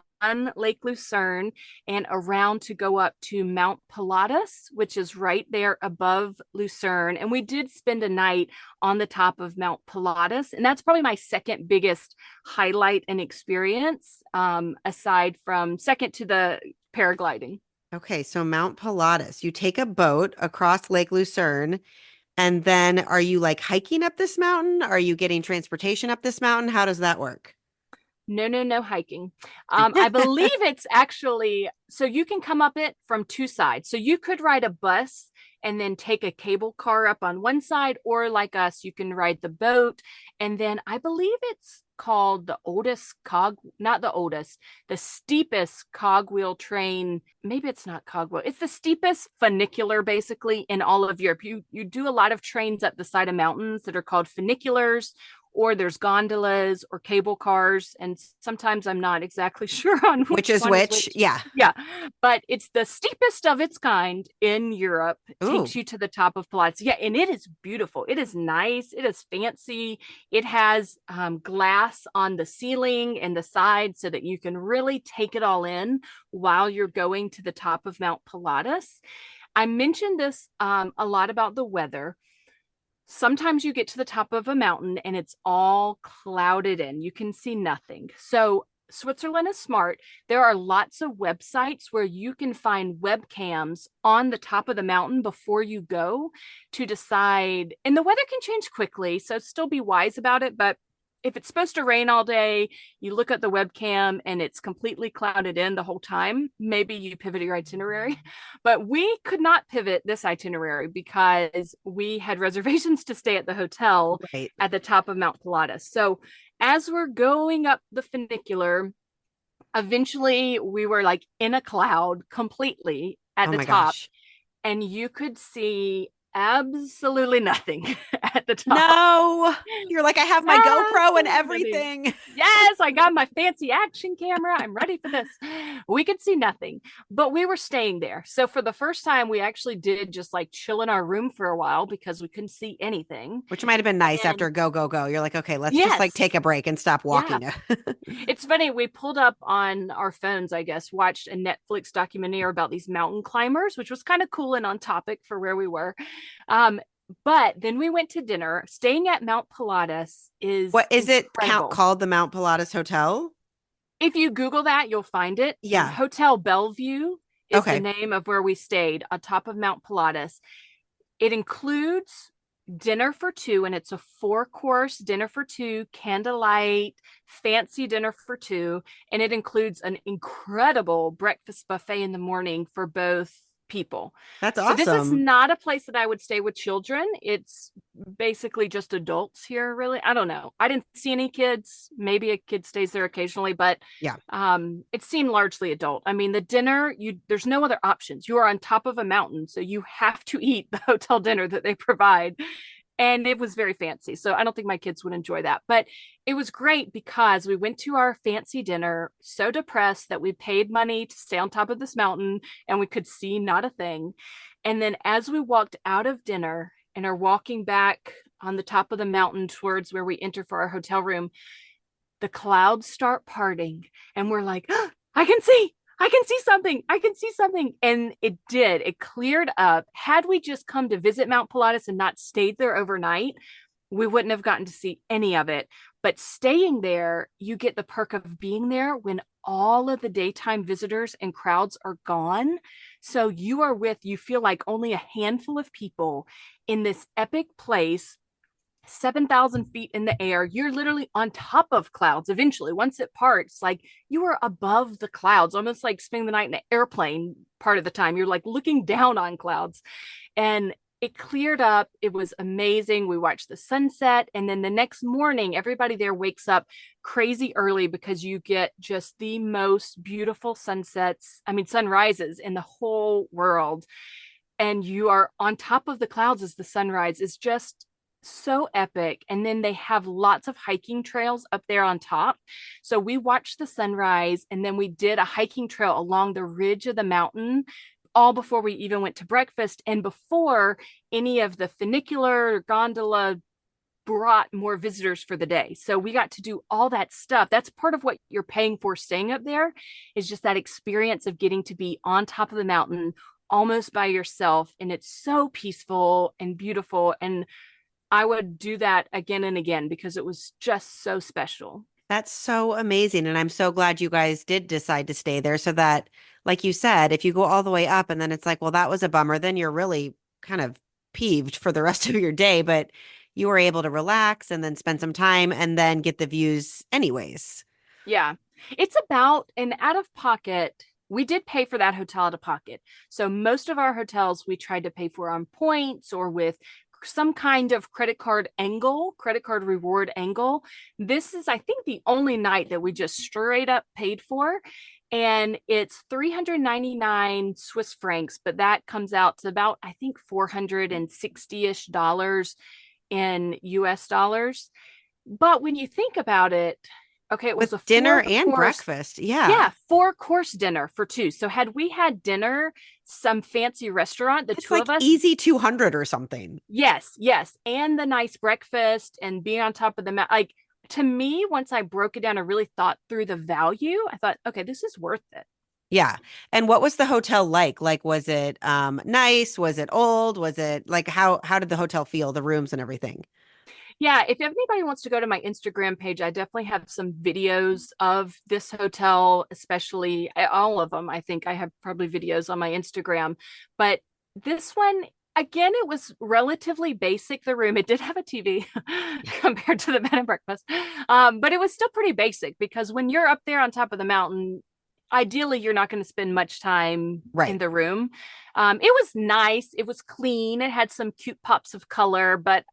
Lake Lucerne and around to go up to Mount Pilatus, which is right there above Lucerne. And we did spend a night on the top of Mount Pilatus. And that's probably my second biggest highlight and experience, aside from second to the paragliding. Okay, so Mount Pilatus, you take a boat across Lake Lucerne, and then are you like hiking up this mountain? Are you getting transportation up this mountain? How does that work? No hiking. I believe it's actually, so you can come up it from 2 sides. So you could ride a bus and then take a cable car up on one side, or like us, you can ride the boat. And then I believe it's called the steepest cogwheel train. Maybe it's not cogwheel. It's the steepest funicular basically in all of Europe. You do a lot of trains up the side of mountains that are called funiculars, or there's gondolas or cable cars. And sometimes I'm not exactly sure on Which which is one is which? which. Yeah. Yeah, but it's the steepest of its kind in Europe. It Ooh. takes you to the top of Pilatus. Yeah, and it is beautiful. It is nice. It is fancy. It has glass on the ceiling and the side so that you can really take it all in while you're going to the top of Mount Pilatus. I mentioned this a lot about the weather. Sometimes you get to the top of a mountain and it's all clouded in. You can see nothing. So Switzerland is smart. There are lots of websites where you can find webcams on the top of the mountain before you go to decide. And the weather can change quickly, so still be wise about it. But if it's supposed to rain all day, you look at the webcam and it's completely clouded in the whole time, maybe you pivot your itinerary. But we could not pivot this itinerary because we had reservations to stay at the hotel Right. at the top of Mount Pilatus. So as we're going up the funicular, eventually we were like in a cloud completely at Oh the my top, gosh. and you could see absolutely nothing at the top. No. You're like, I have my GoPro and Absolutely nothing. everything. Yes, I got my fancy action camera. I'm ready for this. We could see nothing, but we were staying there. So for the first time, we actually did just like chill in our room for a while because we couldn't see anything. Which might have been nice And after go, go, go. You're like, okay, let's just like yes, take a break and stop yeah. walking. It's funny. We pulled up on our phones, I guess, watched a Netflix documentary about these mountain climbers, which was kind of cool and on topic for where we were. Um, but then we went to dinner. Staying at Mount Pilatus is What is it incredible. called the Mount Pilatus Hotel? If you Google that, you'll find it. Yeah. Hotel Bellevue is the Okay. name of where we stayed on top of Mount Pilatus. It includes dinner for two, and it's a 4-course dinner for two, candlelight, fancy dinner for two. And it includes an incredible breakfast buffet in the morning for both people. That's So this is awesome. not a place that I would stay with children. It's basically just adults here, really. I don't know. I didn't see any kids. Maybe a kid stays there occasionally, but Yeah. it seemed largely adult. I mean, the dinner, there's no other options. You are on top of a mountain, so you have to eat the hotel dinner that they provide. And it was very fancy. So I don't think my kids would enjoy that. But it was great because we went to our fancy dinner so depressed that we paid money to stay on top of this mountain and we could see not a thing. And then as we walked out of dinner and are walking back on the top of the mountain towards where we enter for our hotel room, the clouds start parting and we're like, oh, I can see something. I can see something. And it did. It cleared up. Had we just come to visit Mount Pilatus and not stayed there overnight, we wouldn't have gotten to see any of it. But staying there, you get the perk of being there when all of the daytime visitors and crowds are gone. So you feel like only a handful of people in this epic place, 7,000 feet in the air. You're literally on top of clouds eventually. Once it parts, like you are above the clouds, almost like spending the night in an airplane part of the time. You're like looking down on clouds. And it cleared up. It was amazing. We watched the sunset. And then the next morning, everybody there wakes up crazy early because you get just the most beautiful sunrises in the whole world. And you are on top of the clouds as the sunrise is just so epic. And then they have lots of hiking trails up there on top. So we watched the sunrise and then we did a hiking trail along the ridge of the mountain all before we even went to breakfast and before any of the funicular gondola brought more visitors for the day. So we got to do all that stuff. That's part of what you're paying for staying up there, is just that experience of getting to be on top of the mountain almost by yourself. And it's so peaceful and beautiful. And I would do that again and again because it was just so special. That's so amazing. And I'm so glad you guys did decide to stay there so that, like you said, if you go all the way up and then it's like, well, that was a bummer, then you're really kind of peeved for the rest of your day. But you were able to relax and then spend some time and then get the views anyways. Yeah. It's about an out of pocket. We did pay for that hotel out of pocket. So most of our hotels we tried to pay for on points or with some kind of credit card reward angle. This is, I think, the only night that we just straight up paid for. And it's 399 Swiss francs, but that comes out to about, I think, 460-ish dollars in US dollars. But when you think about it, okay, it was With a dinner four and course, breakfast. Yeah. yeah, four-course dinner for two. So had we had dinner, some fancy restaurant, the It's two of like us, easy 200 or something. yes, yes, and the nice breakfast and being on top of the mountain, like to me, once I broke it down and really thought through the value, I thought, okay, this is worth it. Yeah. And what was the hotel like? Like, was it nice? Was it old? Was it like how did the hotel feel, the rooms and everything? Yeah, if anybody wants to go to my Instagram page, I definitely have some videos of this hotel, especially all of them. I think I have probably videos on my Instagram. But this one, again, it was relatively basic. The room, it did have a TV compared to the bed and breakfast, but it was still pretty basic because when you're up there on top of the mountain, ideally you're not going to spend much time in Right. the room. It was nice, it was clean, it had some cute pops of color, but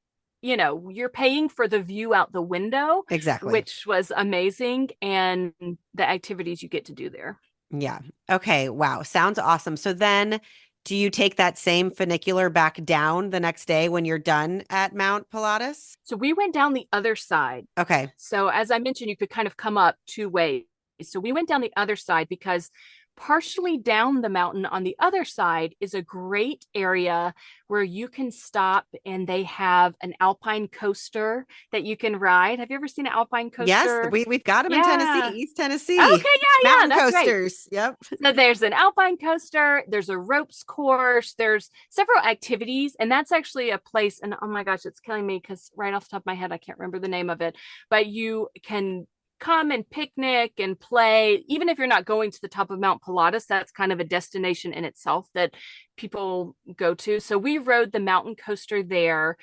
you're paying for the view out the window, Exactly. which was amazing, and the activities you get to do there. Yeah. Okay. Wow. Sounds awesome. So then do you take that same funicular back down the next day when you're done at Mount Pilatus? So we went down the other side. Okay. So as I mentioned, you could kind of come up two ways. So we went down the other side because partially down the mountain on the other side is a great area where you can stop, and they have an alpine coaster that you can ride. Have you ever seen an alpine Yes, coaster? we've got them in Tennessee, Yeah. East Okay, Tennessee. yeah, Mountain that's right. coasters. Yep. So there's an alpine coaster, there's a ropes course, there's several activities, and that's actually a place. And oh my gosh, it's killing me because right off the top of my head, I can't remember the name of it. But you can come and picnic and play, even if you're not going to the top of Mount Pilatus. That's kind of a destination in itself that people go to. So we rode the mountain coaster there.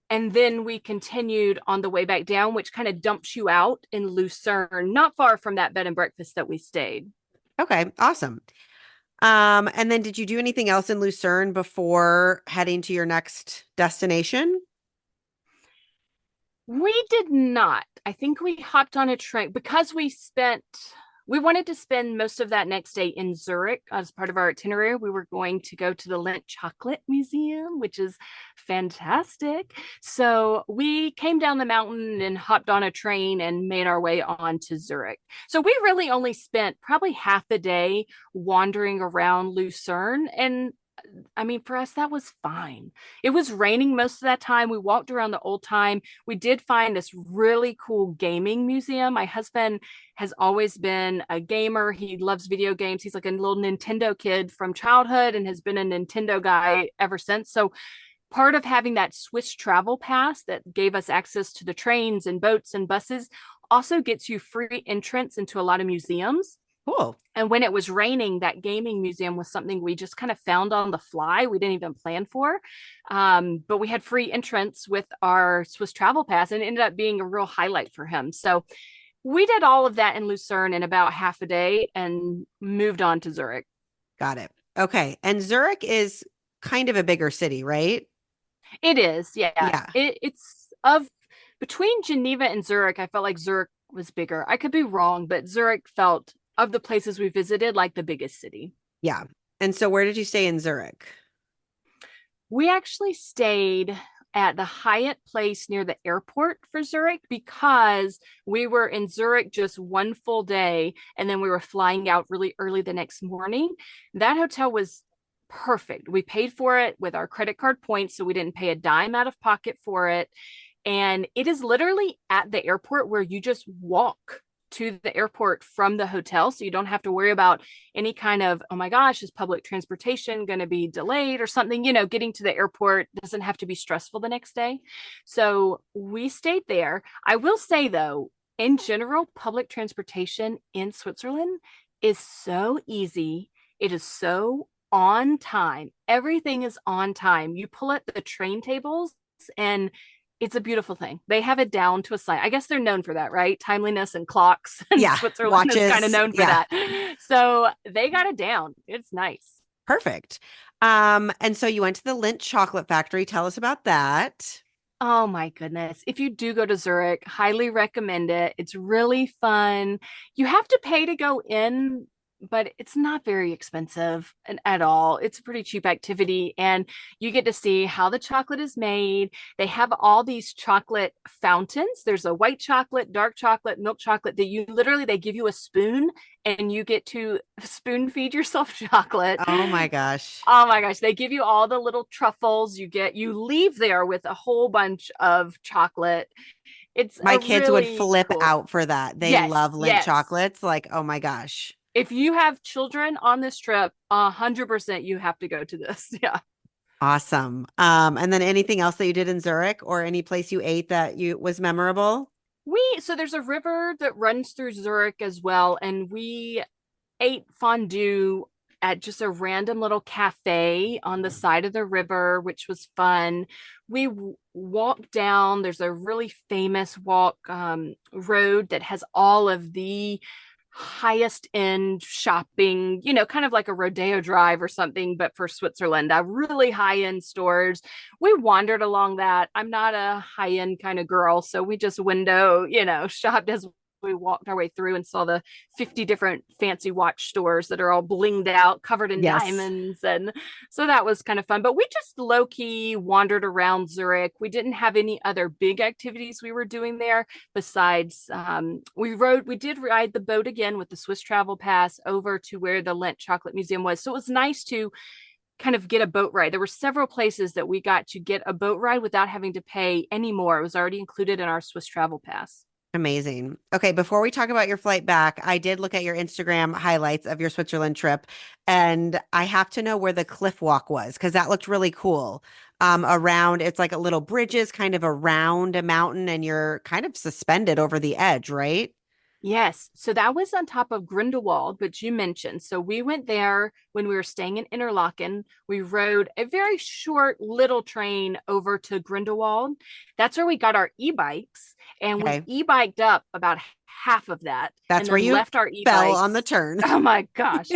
And then we continued on the way back down, which kind of dumps you out in Lucerne, not far from that bed and breakfast that we stayed. Okay. Awesome. And then did you do anything else in Lucerne before heading to your next destination? We did not. I think we hopped on a train because we wanted to spend most of that next day in Zurich as part of our itinerary. We were going to go to the Lindt Chocolate Museum, which is fantastic. So we came down the mountain and hopped on a train and made our way on to Zurich. So we really only spent probably half the day wandering around Lucerne. And I mean, for us, that was fine. It was raining most of that time. We walked around the old time. We did find this really cool gaming museum. My husband has always been a gamer. He loves video games. He's like a little Nintendo kid from childhood and has been a Nintendo guy ever since. So, part of having that Swiss travel pass that gave us access to the trains and boats and buses also gets you free entrance into a lot of museums. Cool. And when it was raining, that gaming museum was something we just kind of found on the fly. We didn't even plan for. But we had free entrance with our Swiss travel pass, and it ended up being a real highlight for him. So we did all of that in Lucerne in about half a day and moved on to Zurich. Got it. Okay. And Zurich is kind of a bigger city, right? It is, yeah. Yeah. It's of between Geneva and Zurich, I felt like Zurich was bigger. I could be wrong, but Zurich felt of the places we visited like the biggest city. Yeah. And so where did you stay in Zurich? We actually stayed at the Hyatt place near the airport for Zurich because we were in Zurich just one full day and then we were flying out really early the next morning. That hotel was perfect. We paid for it with our credit card points, so we didn't pay a dime out of pocket for it. And it is literally at the airport where you just walk to the airport from the hotel. So you don't have to worry about any kind of, oh my gosh, is public transportation going to be delayed or something? Getting to the airport doesn't have to be stressful the next day. So we stayed there. I will say, though, in general, public transportation in Switzerland is so easy. It is so on time. Everything is on time. You pull at the train tables and it's a beautiful thing. They have it down to a science. I guess they're known for that, right? Timeliness and clocks. And Yeah. Switzerland is kind of Watches. known for Yeah. that. So they got it down. It's nice. Perfect. And so you went to the Lindt Chocolate Factory. Tell us about that. Oh my goodness. If you do go to Zurich, highly recommend it. It's really fun. You have to pay to go in but it's not very expensive at all. It's a pretty cheap activity, and you get to see how the chocolate is made. They have all these chocolate fountains. There's a white chocolate, dark chocolate, milk chocolate that you literally they give you a spoon and you get to spoon feed yourself chocolate. Oh my gosh. Oh my gosh, they give you all the little truffles. You leave there with a whole bunch of chocolate. It's My a kids would really flip cool. out for that. They Yes, love Lindt yes. chocolates. Like, oh my gosh. If you have children on this trip, 100% you have to go to this. Yeah. Awesome. And then anything else that you did in Zurich or any place you ate that you was memorable? So there's a river that runs through Zurich as well, and we ate fondue at just a random little cafe on the side of the river, which was fun. We walked down, there's a really famous walk road that has all of the highest end shopping, kind of like a Rodeo Drive or something, but for Switzerland, really high end stores. We wandered along that. I'm not a high end kind of girl, so we just shopped as we walked our way through and saw the 50 different fancy watch stores that are all blinged out, covered in Yes. diamonds. And so that was kind of fun. But we just low key wandered around Zurich. We didn't have any other big activities we were doing there besides we did ride the boat again with the Swiss Travel Pass over to where the Lindt Chocolate Museum was. So it was nice to kind of get a boat ride. There were several places that we got to get a boat ride without having to pay any more. It was already included in our Swiss Travel Pass. Amazing. Okay, before we talk about your flight back, I did look at your Instagram highlights of your Switzerland trip, and I have to know where the cliff walk was because that looked really cool. Around, it's like a little bridges kind of around a mountain, and you're kind of suspended over the edge, right? Yes. So that was on top of Grindelwald, which you mentioned. So we went there when we were staying in Interlaken. We rode a very short little train over to Grindelwald. That's where we got our e-bikes, and we Okay. e-biked up about half of that and That's where then you left our fell on the e-bikes. turn. Oh my gosh.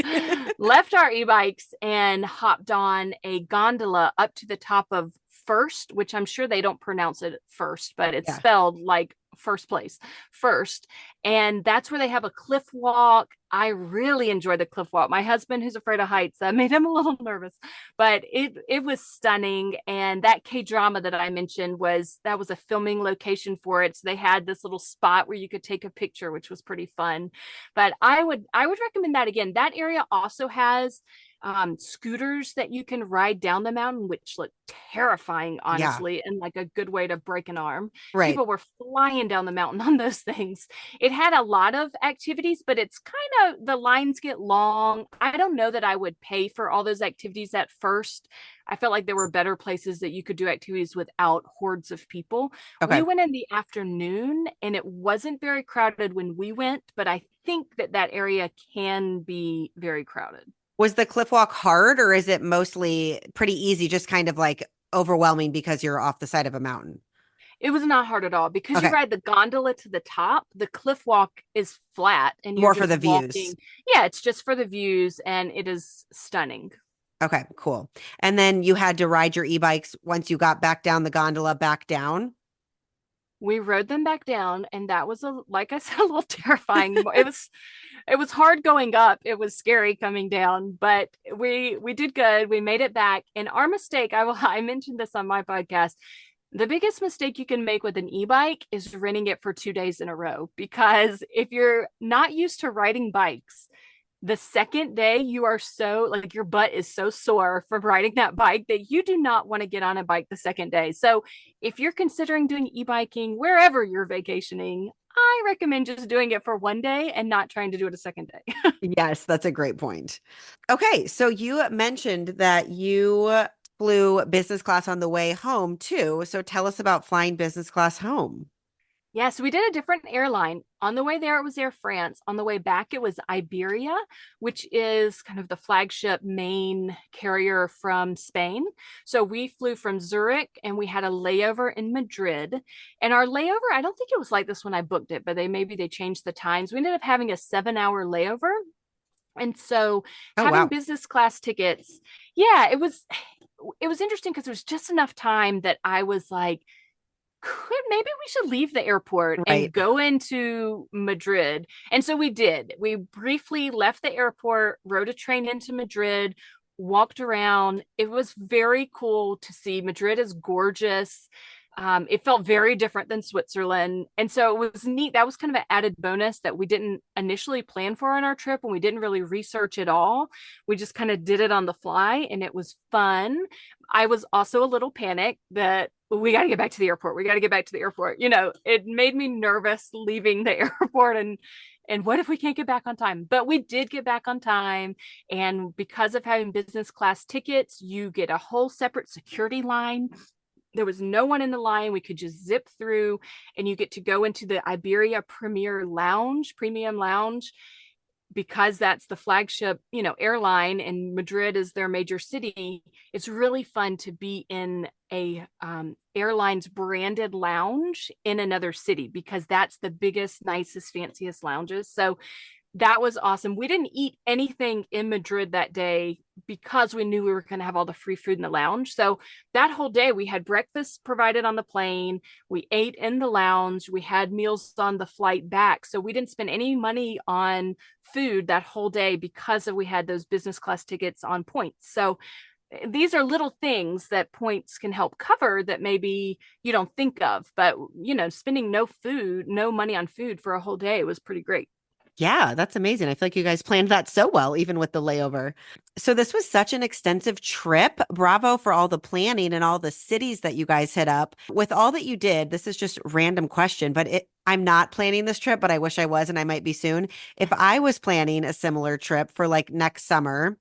Left our e-bikes and hopped on a gondola up to the top of First, which I'm sure they don't pronounce it first, but it's Yeah. spelled like first place, first. And that's where they have a cliff walk. I really enjoyed the cliff walk. My husband, who's afraid of heights, that made him a little nervous, but it was stunning. And that K drama that I mentioned that was a filming location for it. So they had this little spot where you could take a picture, which was pretty fun. But I would recommend that again. That area also has scooters that you can ride down the mountain, which look terrifying, Yeah. honestly, and like a good way to break an arm. Right. People were flying down the mountain on those things. It had a lot of activities, but it's kind of the lines get long. I don't know that I would pay for all those activities at first. I felt like there were better places that you could do activities without hordes of people. We Okay. went in the afternoon and it wasn't very crowded when we went, but I think that that area can be very crowded. Was the cliff walk hard or is it mostly pretty easy, just kind of like overwhelming because you're off the side of a mountain? It was not hard at all because you Okay. ride the gondola to the top. The cliff walk is flat and you're More for just the views. walking. Yeah, it's just for the views and it is stunning. Okay, cool. And then you had to ride your e-bikes once you got back down the gondola back down. We rode them back down and that was like I said, a little terrifying. It was hard going up. It was scary coming down, but we did good. We made it back. And our mistake, I mentioned this on my podcast. The biggest mistake you can make with an e-bike is renting it for 2 days in a row because if you're not used to riding bikes, the second day you are so like your butt is so sore from riding that bike that you do not want to get on a bike the second day. So if you're considering doing e-biking wherever you're vacationing, I recommend just doing it for one day and not trying to do it a second day. Yes, that's a great point. Okay, so you mentioned that you flew business class on the way home too. So tell us about flying business class home. Yeah, so we did a different airline. On the way there, it was Air France. On the way back, it was Iberia, which is kind of the flagship main carrier from Spain. So we flew from Zurich and we had a layover in Madrid. And our layover, I don't think it was like this when I booked it, but maybe they changed the times. We ended up having a 7 hour layover. And so Oh, having wow. business class tickets, yeah, it was interesting because there was just enough time that I was like, could maybe we should leave the airport and Right. go into Madrid. And so we did. We briefly left the airport, rode a train into Madrid, walked around. It was very cool to see. Madrid is gorgeous. It felt very different than Switzerland. And so it was neat. That was kind of an added bonus that we didn't initially plan for on our trip and we didn't really research at all. We just kind of did it on the fly and it was fun. I was also a little panicked that we got to get back to the airport. We got to get back to the airport. You know, it made me nervous leaving the airport and what if we can't get back on time? But we did get back on time. And because of having business class tickets, you get a whole separate security line. There was no one in the line. We could just zip through and you get to go into the Iberia Premium Lounge, because that's the flagship, you know, airline and Madrid is their major city. It's really fun to be in a airline's branded lounge in another city because that's the biggest, nicest, fanciest lounges. So that was awesome. We didn't eat anything in Madrid that day because we knew we were going to have all the free food in the lounge. So that whole day we had breakfast provided on the plane. We ate in the lounge. We had meals on the flight back. So we didn't spend any money on food that whole day because we had those business class tickets on points. So these are little things that points can help cover that maybe you don't think of, but you know, spending no money on food for a whole day was pretty great. Yeah, that's amazing. I feel like you guys planned that so well, even with the layover. So this was such an extensive trip. Bravo for all the planning and all the cities that you guys hit up. With all that you did, this is just random question, but I'm not planning this trip, but I wish I was, and I might be soon. If I was planning a similar trip for like next summer,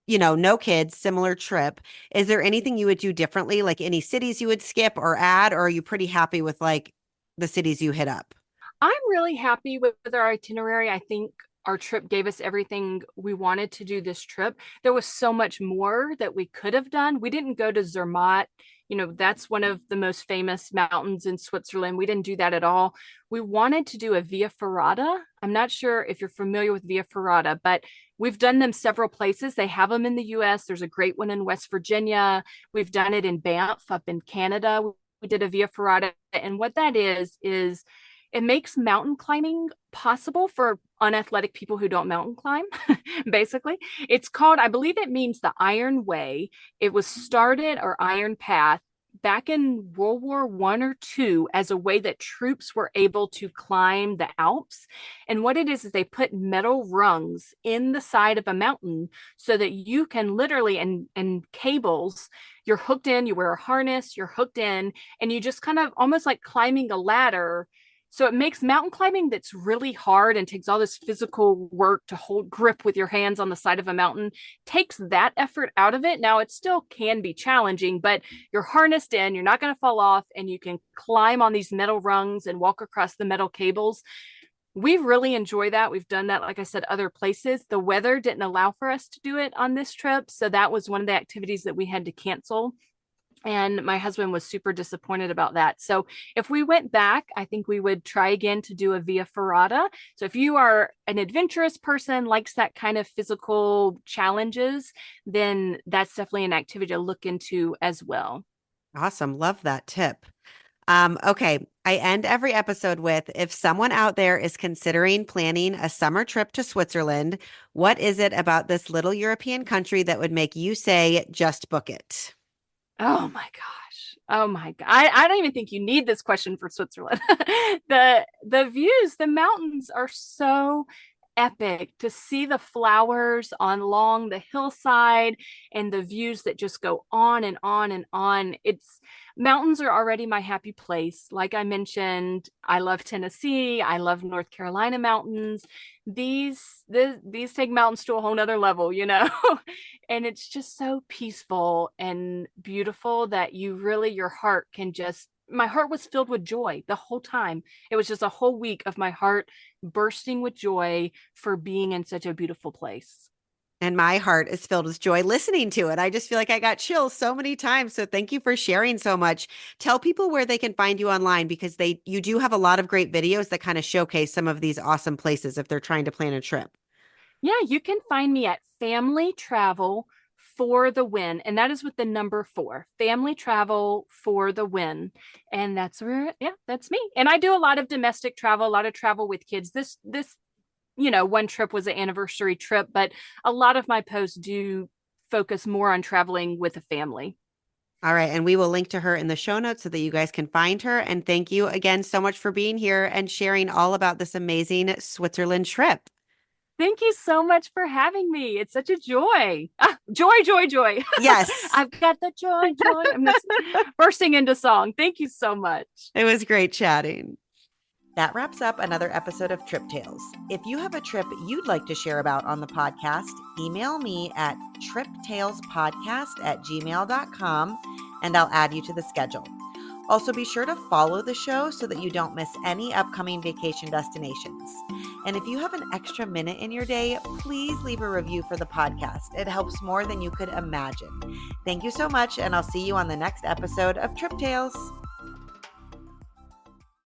no kids, similar trip, is there anything you would do differently? Like any cities you would skip or add, or are you pretty happy with like the cities you hit up? I'm really happy with our itinerary. I think our trip gave us everything we wanted to do this trip. There was so much more that we could have done. We didn't go to Zermatt. You know, that's one of the most famous mountains in Switzerland. We didn't do that at all. We wanted to do a Via Ferrata. I'm not sure if you're familiar with Via Ferrata, but we've done them several places. They have them in the US. There's a great one in West Virginia. We've done it in Banff up in Canada. We did a Via Ferrata. And what that is it makes mountain climbing possible for unathletic people who don't mountain climb, basically. It's called, I believe it means the Iron Way. It was started, or Iron Path, back in World War One or two as a way that troops were able to climb the Alps. And what it is they put metal rungs in the side of a mountain so that you can literally, and cables, you're hooked in, you wear a harness, you're hooked in, and you just kind of almost like climbing a ladder. So it makes mountain climbing that's really hard and takes all this physical work to hold grip with your hands on the side of a mountain, takes that effort out of it. Now it still can be challenging, but you're harnessed in, you're not going to fall off, and you can climb on these metal rungs and walk across the metal cables. We really enjoy that. We've done that, like I said, other places. The weather didn't allow for us to do it on this trip. So that was one of the activities that we had to cancel. And my husband was super disappointed about that. So if we went back, I think we would try again to do a Via Ferrata. So if you are an adventurous person, likes that kind of physical challenges, then that's definitely an activity to look into as well. Awesome. Love that tip. Okay. I end every episode with, if someone out there is considering planning a summer trip to Switzerland, what is it about this little European country that would make you say, just book it? Oh my gosh. Oh my God. I don't even think you need this question for Switzerland. The views, the mountains are so epic to see the flowers on along the hillside and the views that just go on and on and on. It's mountains are already my happy place. Like I mentioned, I love Tennessee. I love North Carolina mountains. These take mountains to a whole nother level, you know. And it's just so peaceful and beautiful that your heart can just, my heart was filled with joy the whole time. It was just a whole week of my heart bursting with joy for being in such a beautiful place. And my heart is filled with joy listening to it. I just feel like I got chills so many times. So thank you for sharing so much. Tell people where they can find you online, because you do have a lot of great videos that kind of showcase some of these awesome places if they're trying to plan a trip. Yeah, you can find me at Family Travel for the win. And that is with the number 4, family travel for the win. And that's where, yeah, that's me. And I do a lot of domestic travel, a lot of travel with kids. This, one trip was an anniversary trip, but a lot of my posts do focus more on traveling with a family. All right. And we will link to her in the show notes so that you guys can find her. And thank you again so much for being here and sharing all about this amazing Switzerland trip. Thank you so much for having me. It's such a joy. Joy, joy, joy. Yes. I've got the joy, joy. I'm just bursting into song. Thank you so much. It was great chatting. That wraps up another episode of Trip Tales. If you have a trip you'd like to share about on the podcast, email me at triptalespodcast@gmail.com and I'll add you to the schedule. Also, be sure to follow the show so that you don't miss any upcoming vacation destinations. And if you have an extra minute in your day, please leave a review for the podcast. It helps more than you could imagine. Thank you so much, and I'll see you on the next episode of Trip Tales.